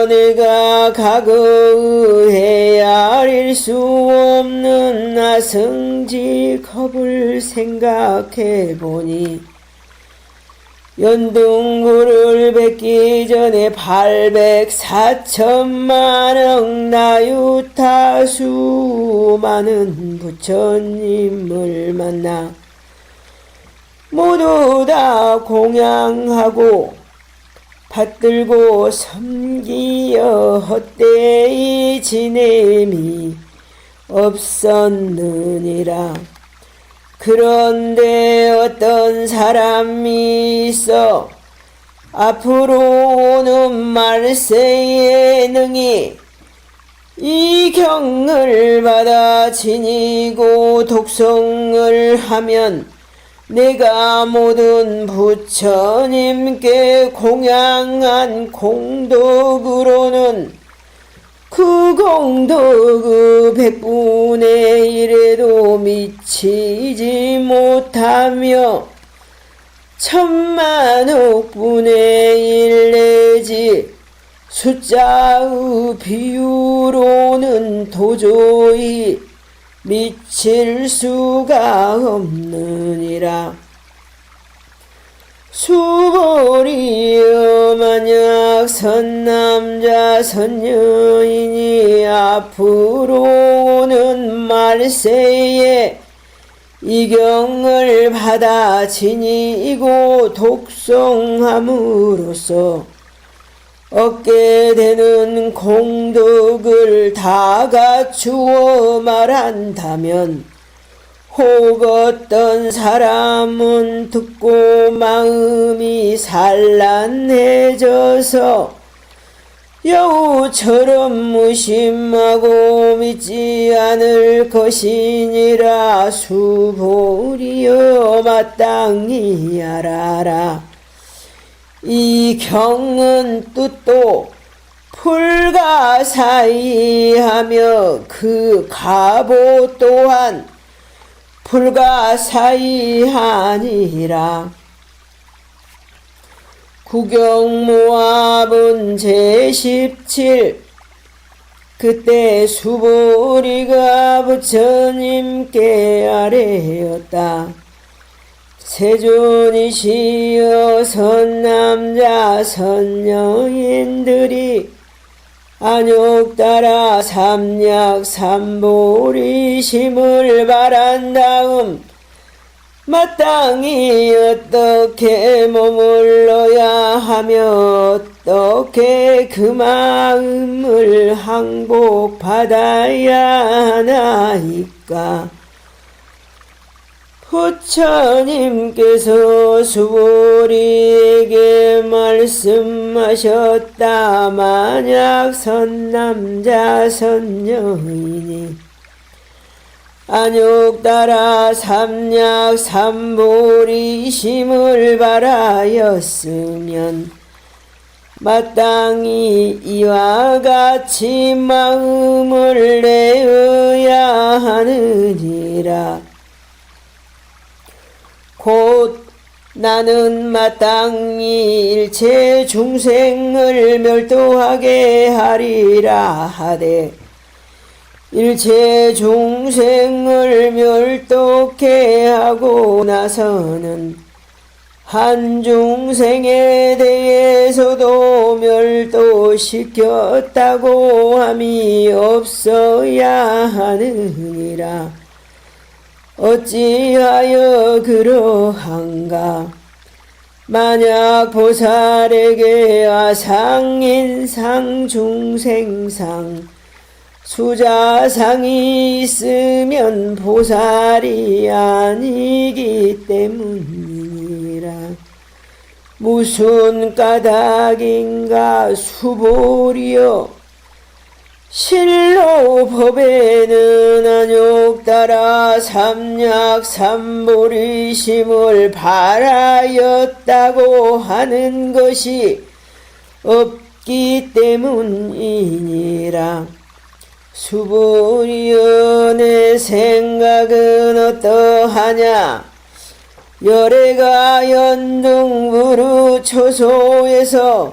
내가 과거의 헤아릴 수 없는 나승직업을 생각해보니 연등구를 뵙기 전에 804천만억 나유타수 많은 부처님을 만나 모두 다 공양하고 받들고 섬기어 헛되이 지냄이 없었느니라. 그런데 어떤 사람이 있어 앞으로 오는 말세에 능히 이 경을 받아 지니고 독송을 하면 내가 모든 부처님께 공양한 공덕으로는 그 공덕의 100분의 1에도 미치지 못하며 1000만억 분의 1 내지 숫자의 비유로는 도저히 미칠 수가 없느니라. 수보리여 만약 선남자 선여인이 앞으로 오는 말세에 이 경을 받아 지니고 독송함으로써 얻게 되는 공덕을 다 갖추어 말한다면 혹 어떤 사람은 듣고 마음이 산란해져서 여우처럼 무심하고 믿지 않을 것이니라. 수보리여 마땅히 알아라. 이 경은 뜻도 불가사의하며 그 가보 또한 불가사의하니라. 구경모합은 제17. 그때 수보리가 부처님께 아뢰었다. 세존이시여 선남자 선녀인들이 안욕 따라 삼약 삼보리심을 바란 다음 마땅히 어떻게 머물러야 하며 어떻게 그 마음을 항복받아야 하나이까. 부처님께서 수보리에게 말씀하셨다. 만약 선남자 선녀이니 안욕 따라 삼약 삼보리심을 바라였으면 마땅히 이와 같이 마음을 내어야 하느니라. 곧 나는 마땅히 일체 중생을 멸도하게 하리라 하되 일체 중생을 멸도케 하고 나서는 한 중생에 대해서도 멸도시켰다고 함이 없어야 하느니라. 어찌하여 그러한가. 만약 보살에게 아상인상 중생상 수자상이 있으면 보살이 아니기 때문이니라. 무슨 까닭인가 수보리여. 실로 법에는 안욕 따라 삼약 삼보리심을 바라였다고 하는 것이 없기 때문이니라. 수보리여 내 생각은 어떠하냐. 열애가 연등부르 초소에서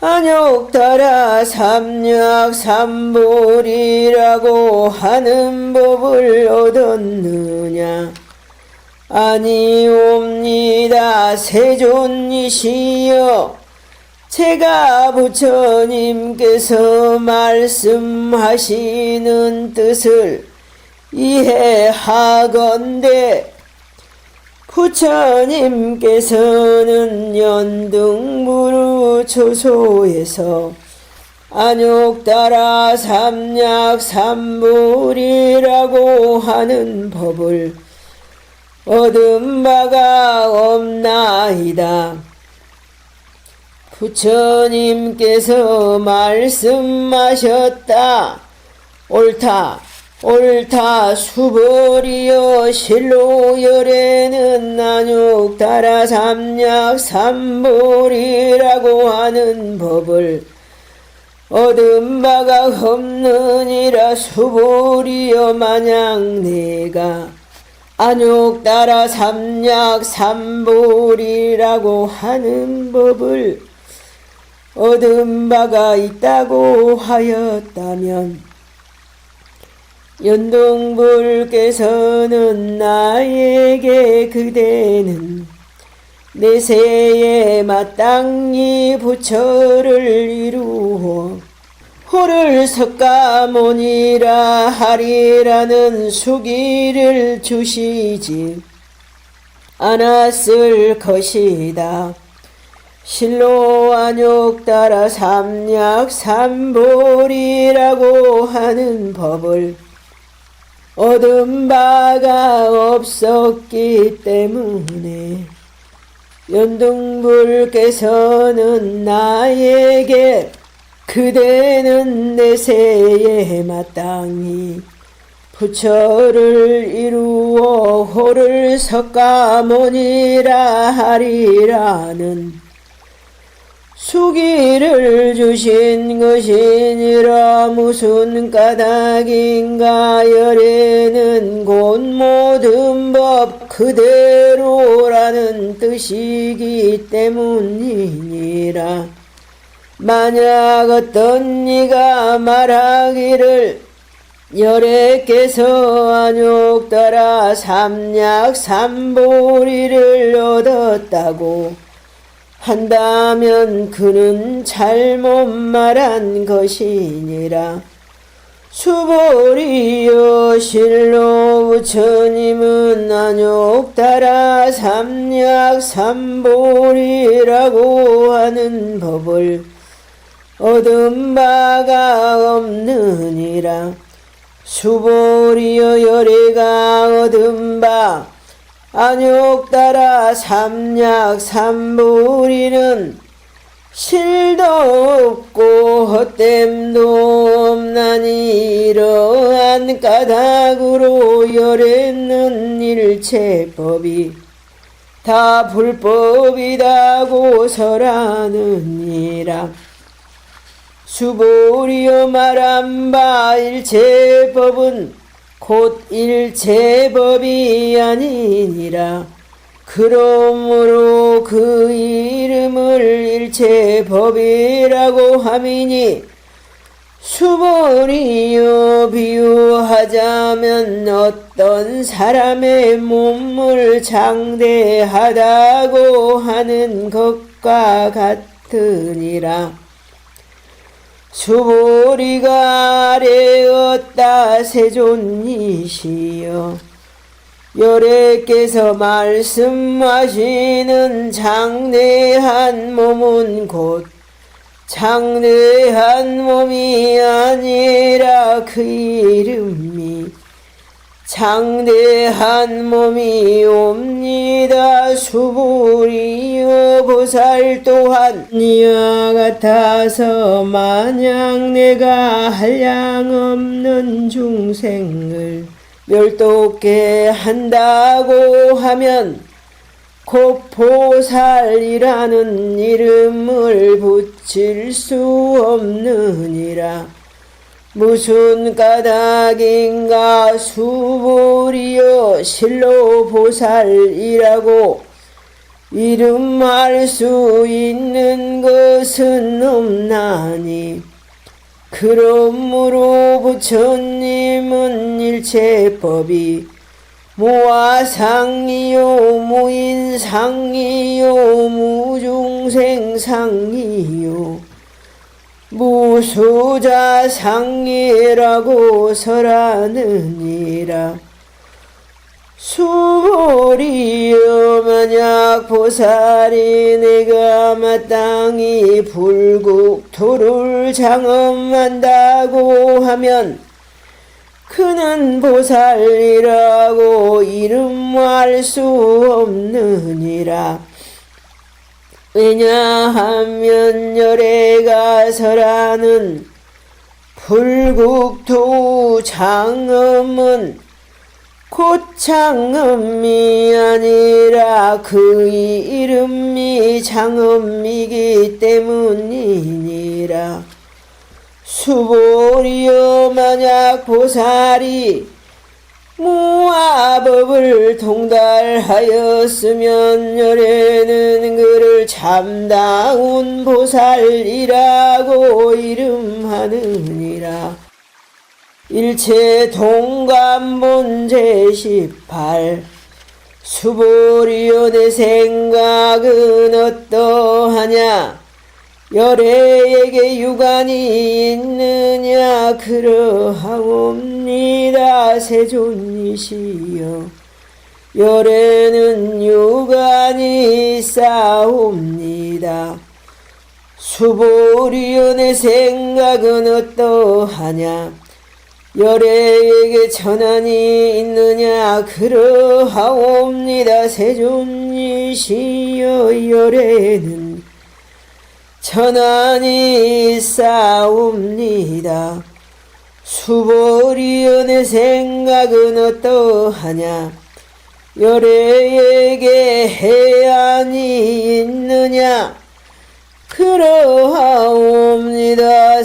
안욕 따라 삼약 삼보리라고 하는 법을 얻었느냐. 아니옵니다. 세존이시여 제가 부처님께서 말씀하시는 뜻을 이해하건대 부처님께서는 연등부르 초소에서 안욕 따라 삼약 삼보리라고 하는 법을 얻은 바가 없나이다. 부처님께서 말씀하셨다. 옳다. 옳다. 수보리여 실로 열애는 안욕 따라 삼약 삼보리라고 하는 법을 얻은 바가 없느니라. 수보리여 만약 내가 안욕 따라 삼약 삼보리라고 하는 법을 얻은 바가 있다고 하였다면 연등불께서는 나에게 그대는 내세에 마땅히 부처를 이루어 호를 석가모니라 하리라는 수기를 주시지 않았을 것이다. 실로 안욕 따라 삼약 삼보리라고 하는 법을 얻은 바가 없었기 때문에 연등불께서는 나에게 그대는 내세에 마땅히 부처를 이루어 호를 석가모니라 하리라는 수기를 주신 것이니라. 무슨 까닭인가. 열애는 곧 모든 법 그대로라는 뜻이기 때문이니라. 만약 어떤 이가 말하기를 열애께서 안욕 따라 삼약삼보리를 얻었다고 한다면 그는 잘못 말한 것이니라. 수보리여 실로 부처님은 안욕 따라 삼약삼보리라고 하는 법을 얻은 바가 없느니라. 수보리여 열애가 얻은 바 안욕 따라 삼약삼보리는 실도 없고 헛됨도 없나니 이러한 까닭으로 열애는 일체법이 다 불법이다고 설하느니라. 수보리여 말한 바 일체법은 곧 일체법이 아니니라. 그러므로 그 이름을 일체법이라고 함이니 수보리여 비유하자면 어떤 사람의 몸을 장대하다고 하는 것과 같으니라. 수보리가 아래었다 세존이시여 열애께서 말씀하시는 장대한 몸은 곧 장대한 몸이 아니라 그 이름이 장대한 몸이 옵니다. 수보리여 보살 또한 이와 같아서 만약 내가 한량없는 중생을 멸도케 한다고 하면 곧 보살이라는 이름을 붙일 수 없느니라. 무슨 까닭인가. 수보리여 실로 보살이라고 이름할 수 있는 것은 없나니 그러므로 부처님은 일체법이 무아상이요 무인상이요 무중생상이요 무수자상이라고 설하느니라. 수보리여 만약 보살이 내가 마땅히 불국토를 장엄한다고 하면 그는 보살이라고 이름할 수 없느니라. 왜냐하면 열애가 설하는 불국토 장엄은 곧 장엄이 아니라 그 이름이 장엄이기 때문이니라. 수보리여 만약 보살이 무아법을 통달하였으면 열애는 그를 참다운 보살이라고 이름하느니라. 일체 동감본 제18 수보리여 내 생각은 어떠하냐. 열애에게 유관이 있느냐. 그러하옵니다. 세존이시여 열애는 유관이 있사옵니다. 수보리여 내 생각은 어떠하냐. 열애에게 천한이 있느냐 그러하옵니다. 세존이시여 열애는 천한이 있사옵니다. 수보리여 내 생각은 어떠하냐 열애에게 해안이 있느냐 그러하옵니다.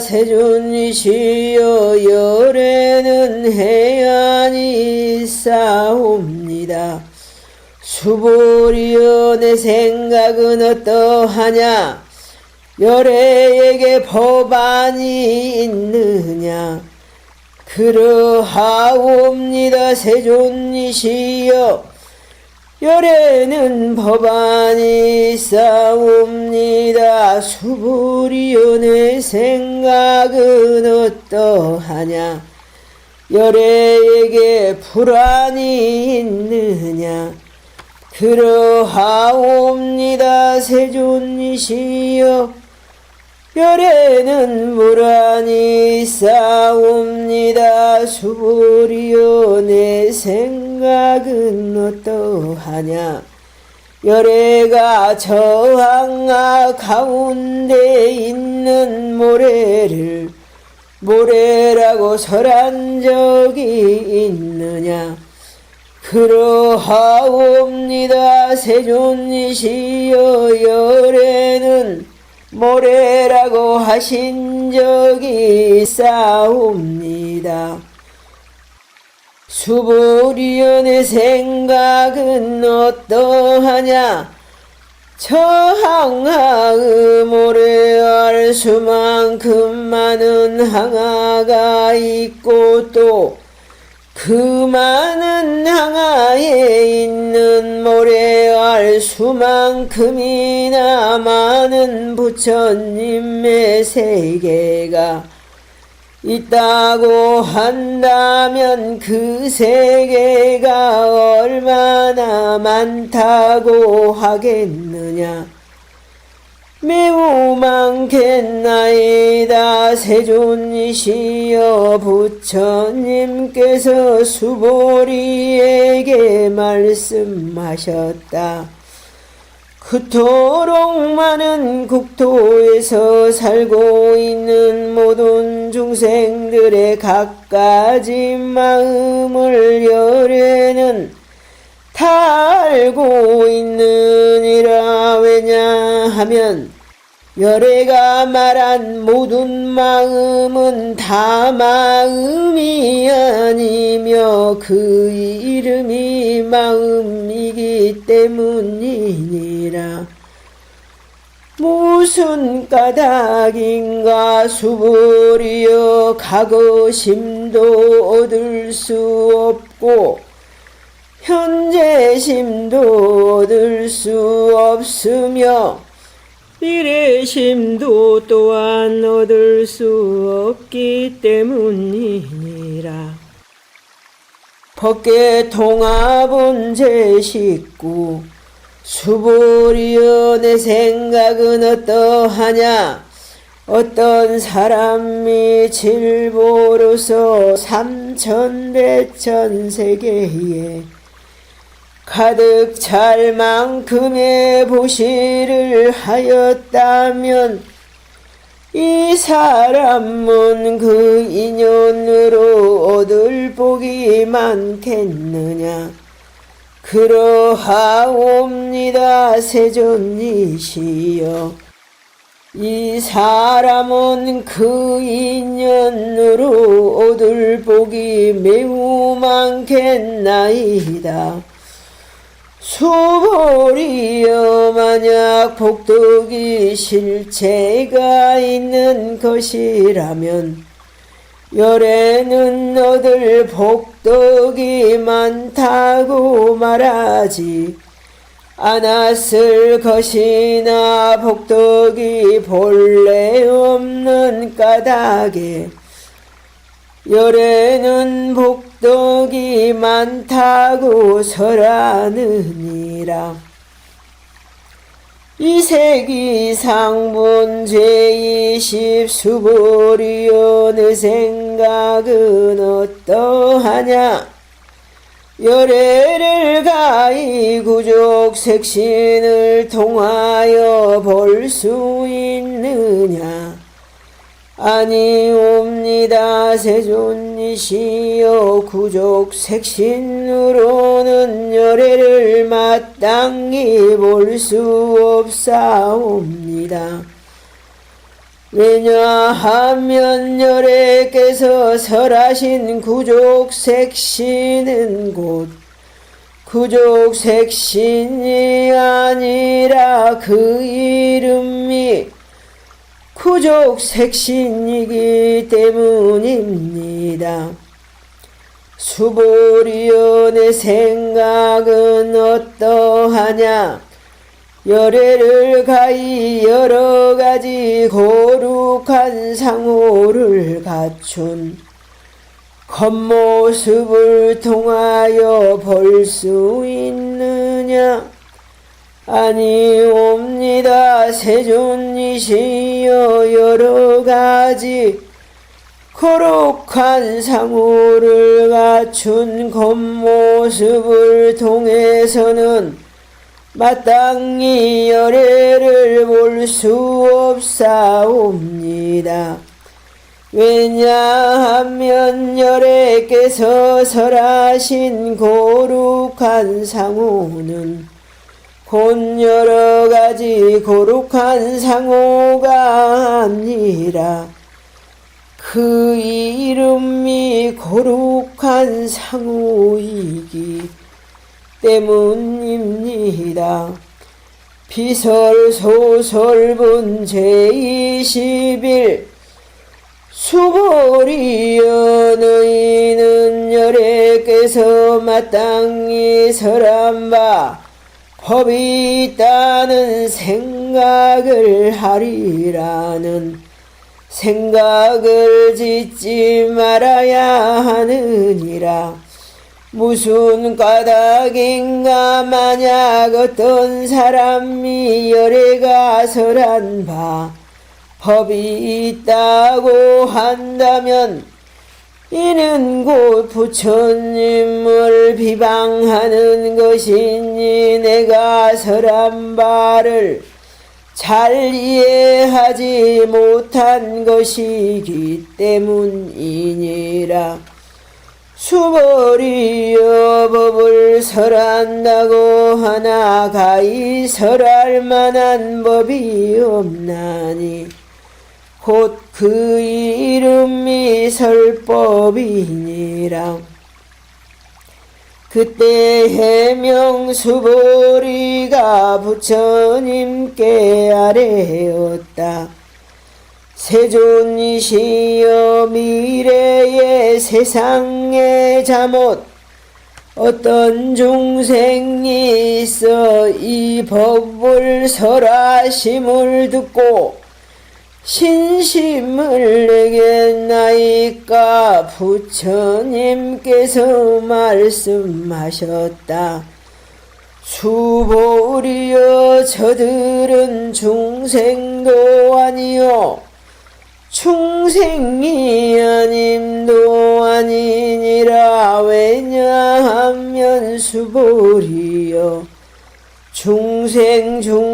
세존이시여 열애는 해안이 있사옵니다. 수보리여 내 생각은 어떠하냐 열애에게 법안이 있느냐 그러하옵니다. 세존이시여 열애는 법안이 있사옵니다. 수보리여 내 생각은 어떠하냐 열애에게 불안이 있느냐 그러하옵니다. 세존이시여 열애는 불안이 있사옵니다. 수보리여 내 생각은 어떠하냐 열애가 저항아 가운데 있는 모래를 모래라고 설한 적이 있느냐 그러하옵니다. 세존이시여 열애는 모래라고 하신 적이 있사옵니다. 수보리여 내 생각은 어떠하냐 저항하의 모래알 수만큼 많은 항아가 있고 또 그 많은 항아에 있는 모래알 수만큼이나 많은 부처님의 세계가 있다고 한다면 그 세계가 얼마나 많다고 하겠느냐 매우 많겠나이다. 세존이시여 부처님께서 수보리에게 말씀하셨다. 그토록 많은 국토에서 살고 있는 모든 중생들의 갖가지 마음을 열애는 다 알고 있느니라. 왜냐하면 열애가 말한 모든 마음은 다 마음이 아니며 그 이름이 마음이기 때문이니라. 무슨 까닭인가 수보리여 가거심도 얻을 수 없고 현재심도 얻을 수 없으며 미래심도 또한 얻을 수 없기 때문이니라. 법계 통합은 제19 수보리여 내 생각은 어떠하냐 어떤 사람이 질보로서 삼천대천세계에 가득 찰 만큼의 보시를 하였다면 이 사람은 그 인연으로 얻을 복이 많겠느냐. 그러하옵니다. 세존이시여 이 사람은 그 인연으로 얻을 복이 매우 많겠나이다. 수보리여 만약 복덕이 실체가 있는 것이라면 열애는 얻을 복덕이 많다고 말하지 않았을 것이나 복덕이 본래 없는 까닭에 열애는 복덕이 많다고 설하느니라. 이세기 상분 제20 수보리여 내 생각은 어떠하냐. 열애를 가히 구족 색신을 통하여 볼 수 있느냐. 아니옵니다. 세존이시여 구족 색신으로는 열애를 마땅히 볼 수 없사옵니다. 왜냐하면 열애께서 설하신 구족 색신은 곧 구족 색신이 아니라 그 이름이 구족 색신이기 때문입니다. 수보리여 내 생각은 어떠하냐. 열애를 가히 여러가지 거룩한 상호를 갖춘 겉모습을 통하여 볼 수 있느냐. 아니옵니다. 세존이시여 여러가지 거룩한 상호를 갖춘 겉모습을 통해서는 마땅히 열애를 볼 수 없사옵니다. 왜냐하면 열애께서 설하신 거룩한 상호는 곧 여러가지 거룩한 상호가 아니라 그 이름이 거룩한 상호이기 때문입니다. 비설소설분 제21 수보리여 너희는 열애께서 마땅히 설한 바 법이 있다는 생각을 하리라는 생각을 짓지 말아야 하느니라. 무슨 까닭인가. 만약 어떤 사람이 열애가 설한 바 법이 있다고 한다면 이는 곧 부처님을 비방하는 것이니 내가 설한 바를 잘 이해하지 못한 것이기 때문이니라. 수보리여 법을 설한다고 하나 가히 설할 만한 법이 없나니 곧 그 이름이 설법이니라. 그때 해명수보리가 부처님께 아뢰었다. 세존이시여 미래의 세상의 잠옷 어떤 중생이 있어 이 법을 설하심을 듣고 신심을 내겠나이까. 부처님께서 말씀하셨다. 수보리여 저들은 중생도 아니요 충생이 아님도 아니니라. 왜냐하면 수보리여 중생이라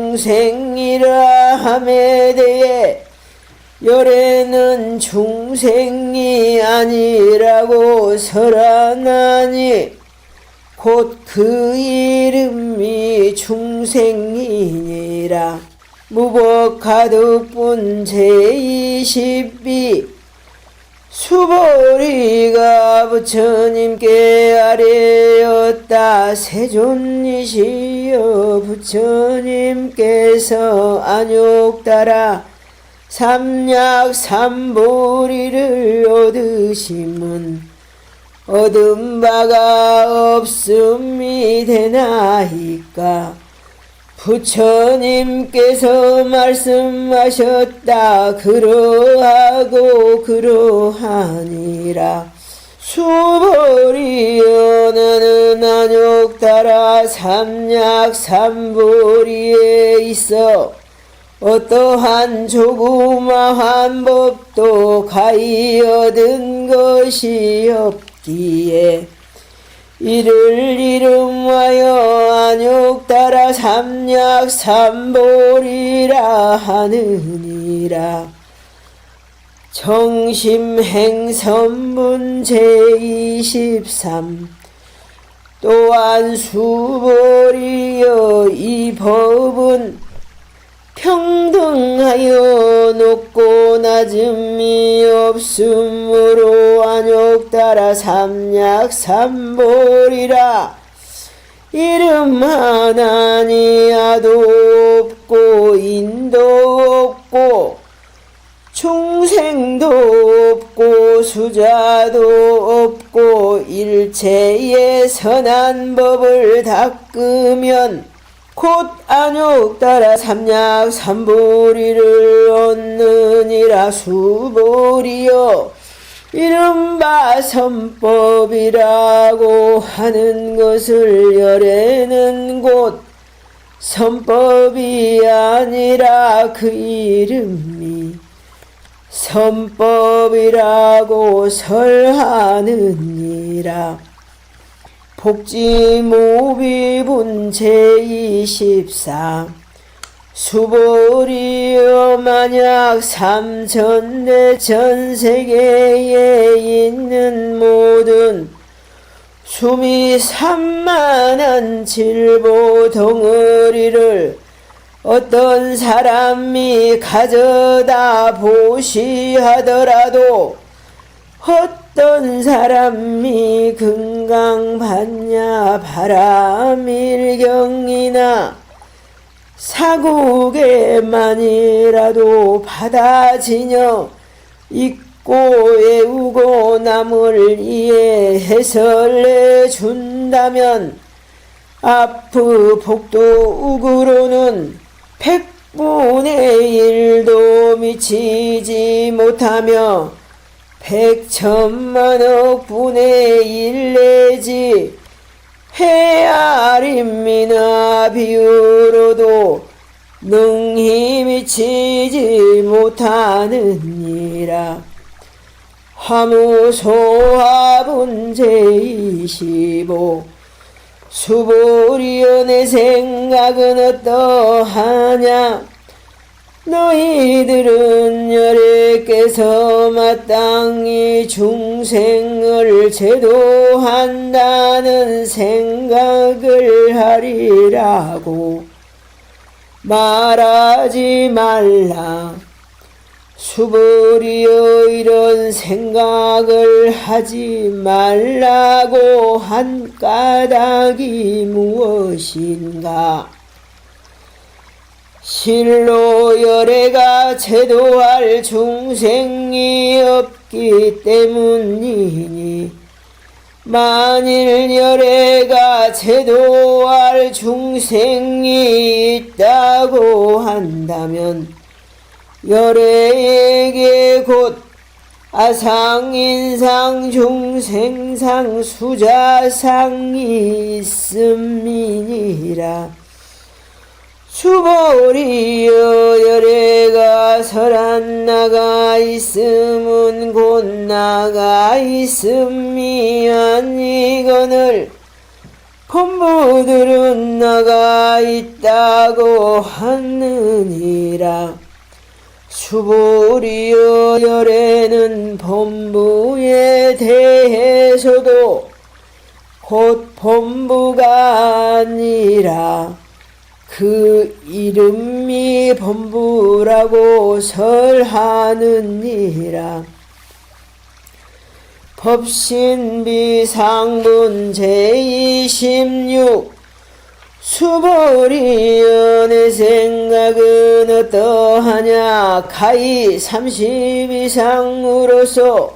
함에 대해 열애는 중생이 아니라고 설하나니 곧 그 이름이 중생이니라. 무법가득분 제22 수보리가 부처님께 아뢰었다. 세존이시여 부처님께서 안욕따라 삼약 삼보리를 얻으심은 얻은 바가 없음이 되나이까. 부처님께서 말씀하셨다. 그러하고 그러하니라. 수보리여 나는 안욕 따라 삼약삼보리에 있어 어떠한 조그마한 법도 가히 얻은 것이 없기에 이를 이름하여 안욕 따라 삼약삼보리라 하느니라. 정심행선문 제23 또한 수보리여 이 법은 평등하여 높고 낮음이 없으므로 안욕 따라 삼약삼보리라. 이름 하나니 아도 없고 인도 없고 중생도 없고 수자도 없고 일체의 선한 법을 닦으면 곧 안욕 따라 삼약삼보리를 얻느니라. 수보리여 이른바 선법이라고 하는 것을 열에는 곧 선법이 아니라 그 이름이 선법이라고 설하느니라. 복지무비분 제24 수보리여 만약 삼천대 전세계에 있는 모든 수미 산만한 질보 덩어리를 어떤 사람이 가져다 보시하더라도 어떤 사람이 금강반야 바람일경이나 사국에만이라도 받아지녀 잊고 애우고 남을 이해 해설해 준다면 아프 복도 우구로는 100분의 1도 미치지 못하며 100천만억 분의 1 내지 헤아림이나 비유로도 능히 미치지 못하느니라. 화무소화분 제25 수보리여 내 생각은 어떠하냐. 너희들은 열애께서 마땅히 중생을 제도한다는 생각을 하리라고 말하지 말라. 수보리여 이런 생각을 하지 말라고 한 까닭이 무엇인가. 실로 열애가 제도할 중생이 없기 때문이니 만일 열애가 제도할 중생이 있다고 한다면 열애에게 곧 아상인상 중생상 수자상이 있음이니라. 수보리여 열애가 설한 나가 있음은 곧 나가 있음이 아니거늘 본부들은 나가 있다고 하느니라. 수보리여 열애는 본부에 대해서도 곧 본부가 아니라 그 이름이 본부라고 설하느니라. 법신비상분 제26 수보리여 내 생각은 어떠하냐. 가히 30 이상으로서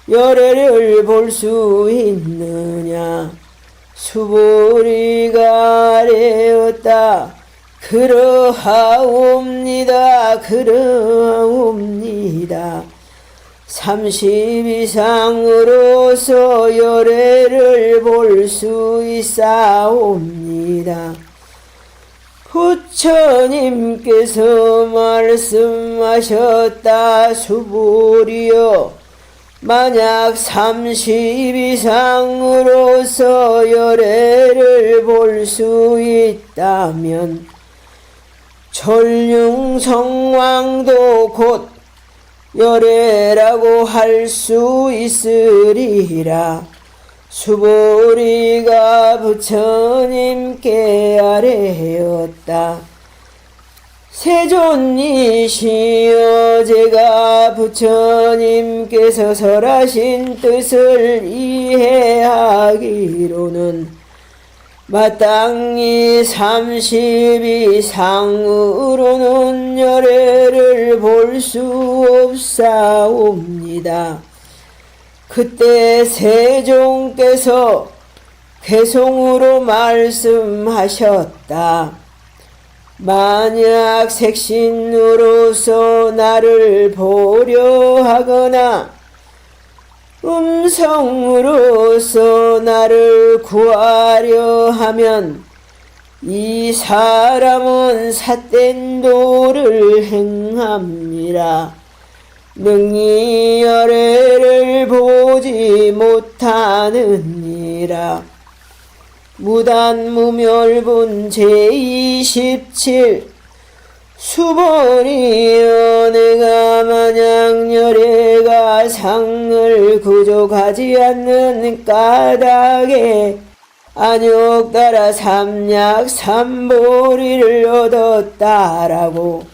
열애를 볼 수 있느냐. 수보리가 아뢰었다. 그러하옵니다. 그러하옵니다. 30 이상으로서 열애를 볼 수 있사옵니다. 부처님께서 말씀하셨다. 수불이여, 만약 30 이상으로서 열애를 볼 수 있다면 전륜성왕도 곧 열애라고 할 수 있으리라. 수보리가 부처님께 아뢰었다. 세존이시여, 제가 부처님께서 설하신 뜻을 이해하기로는 마땅히 30 이상으로는 열애를 볼 수 없사옵니다. 그때 세종께서 개송으로 말씀하셨다. 만약 색신으로서 나를 보려 하거나 음성으로서 나를 구하려 하면 이 사람은 삿된 도를 행함이라. 능히 열애를 보지 못하느니라. 무단무멸분 제27 수보리여, 내가 만약 열애가 상을 구족하지 않는 까닭에 안욕 따라 삼약 삼보리를 얻었다라고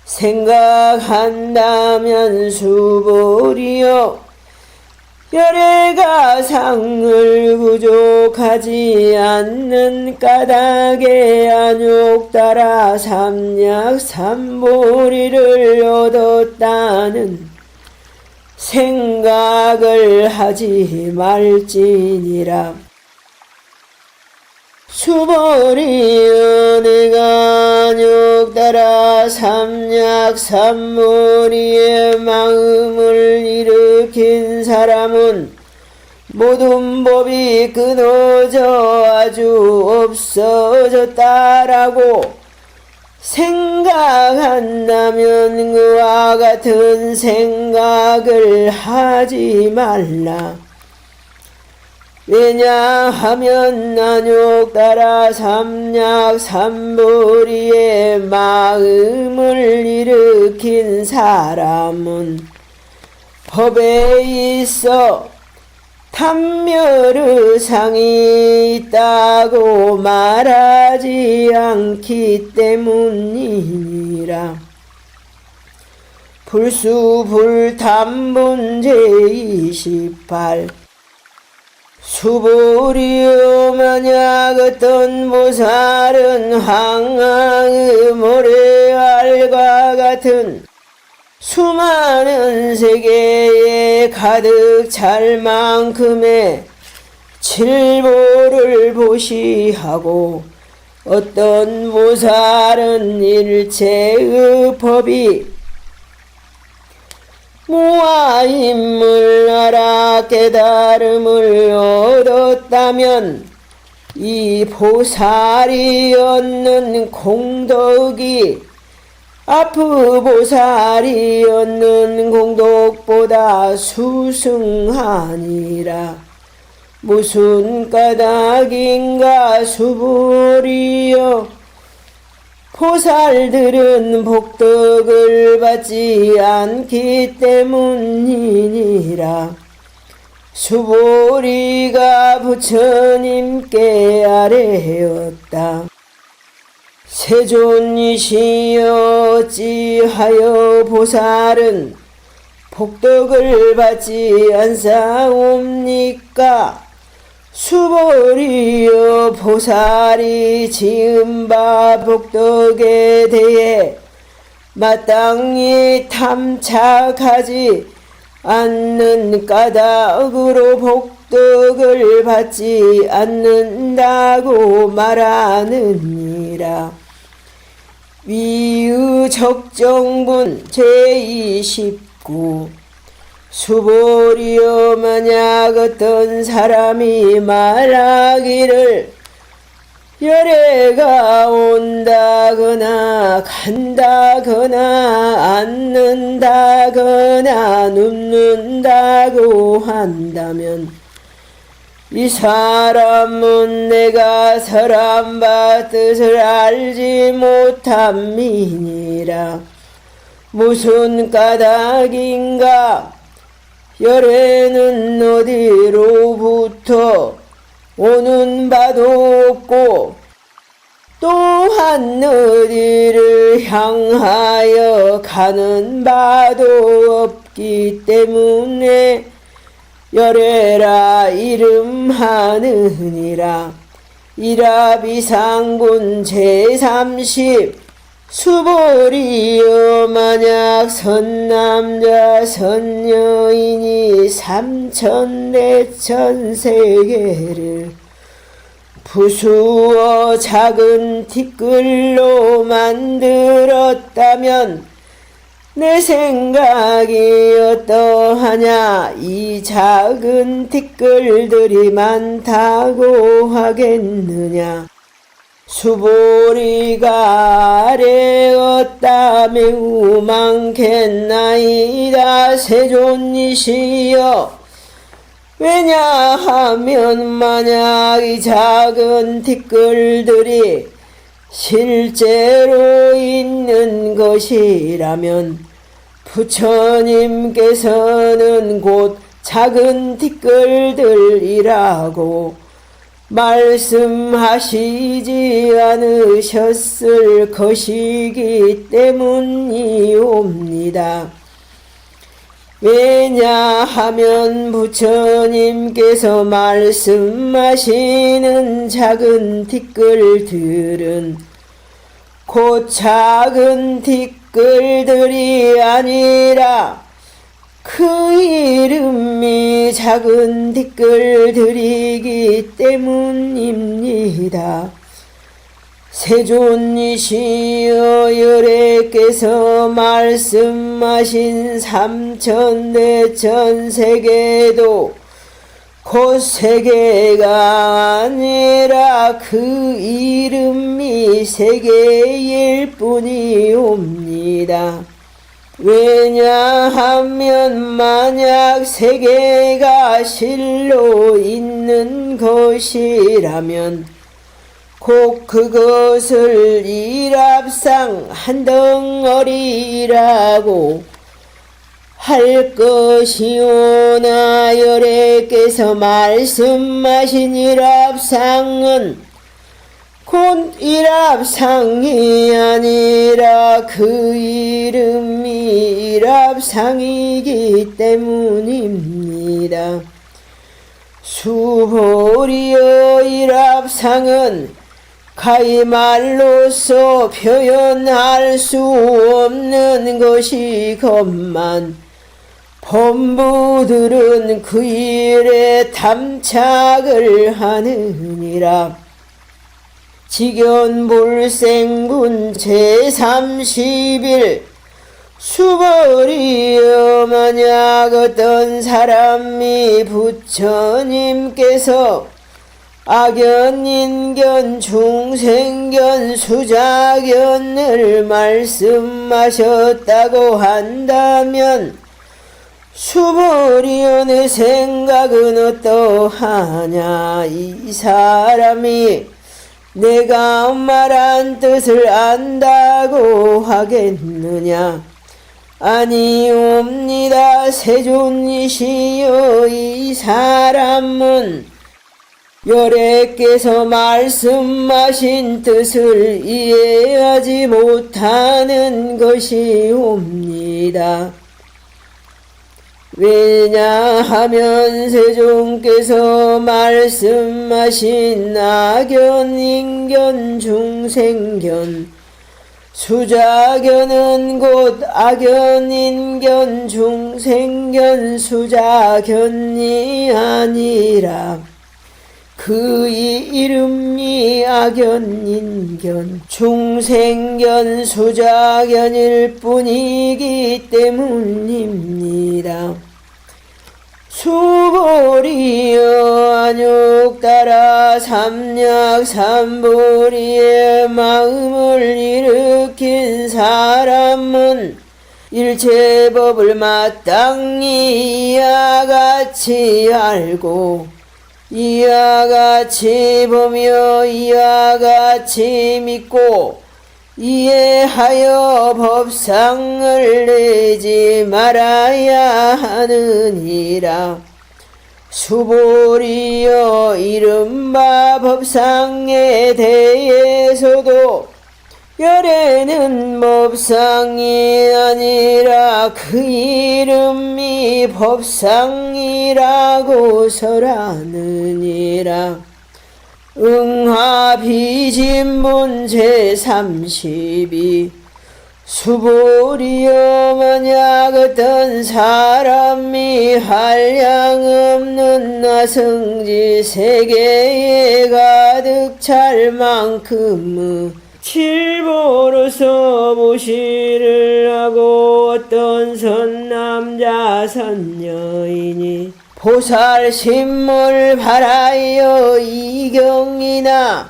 생각한다면 수보리여, 열애가 상을 구족하지 않는 까닭에 안욕 따라 삼약 삼보리를 얻었다는 생각을 하지 말지니라. 수보리여, 내가 안욕 따라 삼약 삼보리의 마음을 일으킨 사람은 모든 법이 끊어져 아주 없어졌다라고 생각한다면 그와 같은 생각을 하지 말라. 왜냐하면 안욕 따라 삼약 삼보리의 마음을 일으킨 사람은 법에 있어 탐멸의상이 있다고 말하지 않기 때문이니라. 불수불탐분 제28 수보리여, 만약 어떤 보살은 황하의 모래알과 같은 수많은 세계에 가득 찰 만큼의 칠보를 보시하고 어떤 보살은 일체의 법이 무아임을 알아 깨달음을 얻었다면 이 보살이 얻는 공덕이 아프보살이 얻는 공덕보다 수승하니라. 무슨 까닭인가 수보리여, 보살들은 복덕을 받지 않기 때문이니라. 수보리가 부처님께 아뢰었다. 세존이시여, 어찌하여 보살은 복덕을 받지 않사옵니까? 수보리여, 보살이 지은 바 복덕에 대해 마땅히 탐착하지 않는 까닭으로 복덕을 받지 않는다고 말하느니라. 위의 적정분 제29 수보리여 만약 어떤 사람이 말하기를 열애가 온다거나 간다거나 앉는다거나 눕는다고 한다면 이 사람은 내가 사람바 뜻을 알지 못함이니라. 무슨 까닭인가? 열애는 어디로부터 오는 바도 없고 또한 어디를 향하여 가는 바도 없기 때문에 열애라 이름하느니라. 일합이상분 제30 수보리여 만약 선남자 선여인이 삼천대천세계를 부수어 작은 티끌로 만들었다면 내 생각이 어떠하냐? 이 작은 티끌들이 많다고 하겠느냐? 수보리가 아래었다 매우 많겠나이다. 세존이시여 왜냐하면 만약 이 작은 티끌들이 실제로 있는 것이라면 부처님께서는 곧 작은 티끌들이라고 말씀하시지 않으셨을 것이기 때문이옵니다. 왜냐하면 부처님께서 말씀하시는 작은 티끌들은 곧 작은 티끌들이 아니라 그 이름이 작은 티끌들이기 때문입니다. 세존이시여 열애께서 말씀하신 삼천대천세계도 곧 세계가 아니라 그 이름이 세계일 뿐이옵니다. 왜냐하면 만약 세계가 실로 있는 것이라면 곧 그것을 일합상 한 덩어리라고 할 것이오나 열애께서 말씀하신 일합상은 곧 일합상이 아니라 그 이름이 일합상이기 때문입니다. 수보리여 일합상은 가히말로써 표현할 수 없는 것이건만 범부들은 그 일에 탐착을 하느니라. 직연불생분 제31 수보리여 만약 어떤 사람이 부처님께서 악연, 인견, 중생견, 수작견을 말씀하셨다고 한다면 수보리여 내 생각은 어떠하냐? 이 사람이 내가 말한 뜻을 안다고 하겠느냐? 아니옵니다. 세존이시여 이 사람은 열애께서 말씀하신 뜻을 이해하지 못하는 것이옵니다. 왜냐하면 세존께서 말씀하신 악견, 인견, 중생견, 수작견은 곧 악견, 인견, 중생견, 수작견이 아니라 그 이름이 악견, 인견, 중생견, 수작견일 뿐이기 때문입니다. 수보리여 안욕 따라 삼약삼보리의 마음을 일으킨 사람은 일체법을 마땅히 이와 같이 알고 이와 같이 보며 이와 같이 믿고 이해하여 법상을 내지 말아야 하느니라. 수보리여 이른바 법상에 대해서도 열애는 법상이 아니라 그 이름이 법상이라고 설하느니라. 응하비진문 제32 수보리여 만약 어떤 사람이 한량없는 나성지 세계에 가득 찰 만큼의 칠보로서 보시를 하고 어떤 선남자 선여인이 보살심을 바라여 이경이나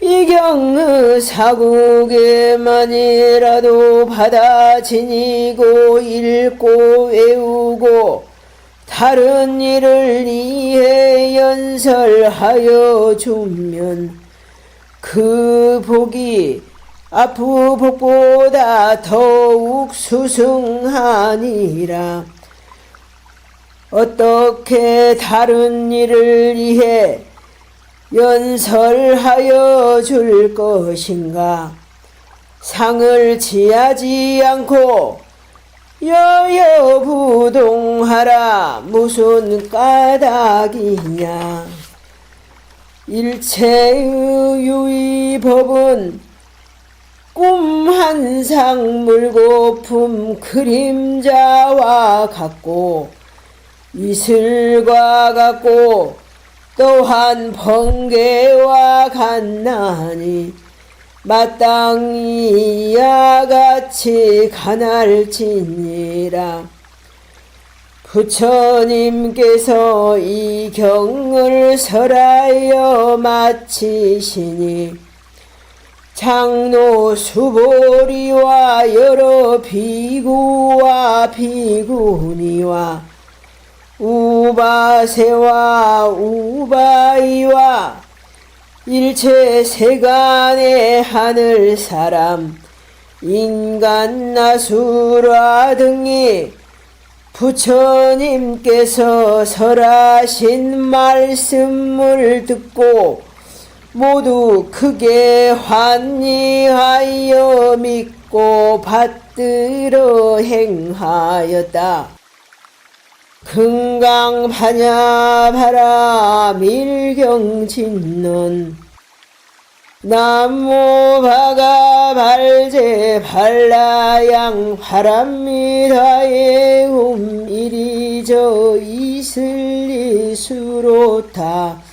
이경의 사국에만이라도 받아 지니고 읽고 외우고 다른 일을 이해 연설하여 주면 그 복이 앞의 복보다 더욱 수승하니라. 어떻게 다른 일을 위해 연설하여 줄 것인가? 상을 취하지 않고 여여부동하라 무슨 까닭이냐? 일체의 유의법은 꿈 한 상 물고품 그림자와 같고 이슬과 같고 또한 번개와 같나니 마땅히 이와 같이 가날지니라. 부처님께서 이 경을 설하여 마치시니 장로 수보리와 여러 비구와 비구니와 우바세와 우바이와 일체 세간의 하늘 사람 인간 나수라 등이 부처님께서 설하신 말씀을 듣고 모두 크게 환희하여 믿고 받들어 행하였다. 금강반야바라 밀경진론 남모 바가발제 발라양 바람미다의 이리저 이슬리 수로타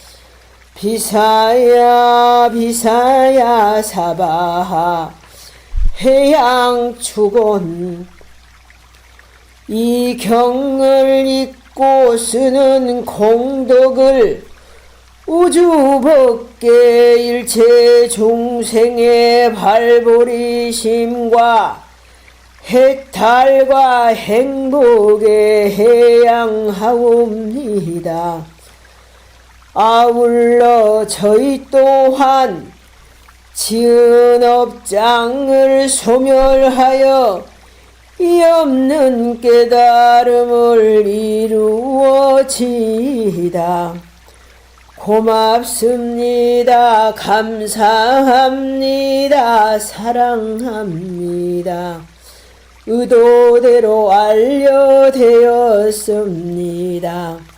비사야 비사야 사바하 해양 축원. 이 경을 읽고 쓰는 공덕을 우주법계 일체 중생의 발보리심과 해탈과 행복에 해양하옵니다. 아울러 저희 또한 지은 업장을 소멸하여 이 없는 깨달음을 이루어지이다. 고맙습니다. 감사합니다. 사랑합니다. 의도대로 알려되었습니다.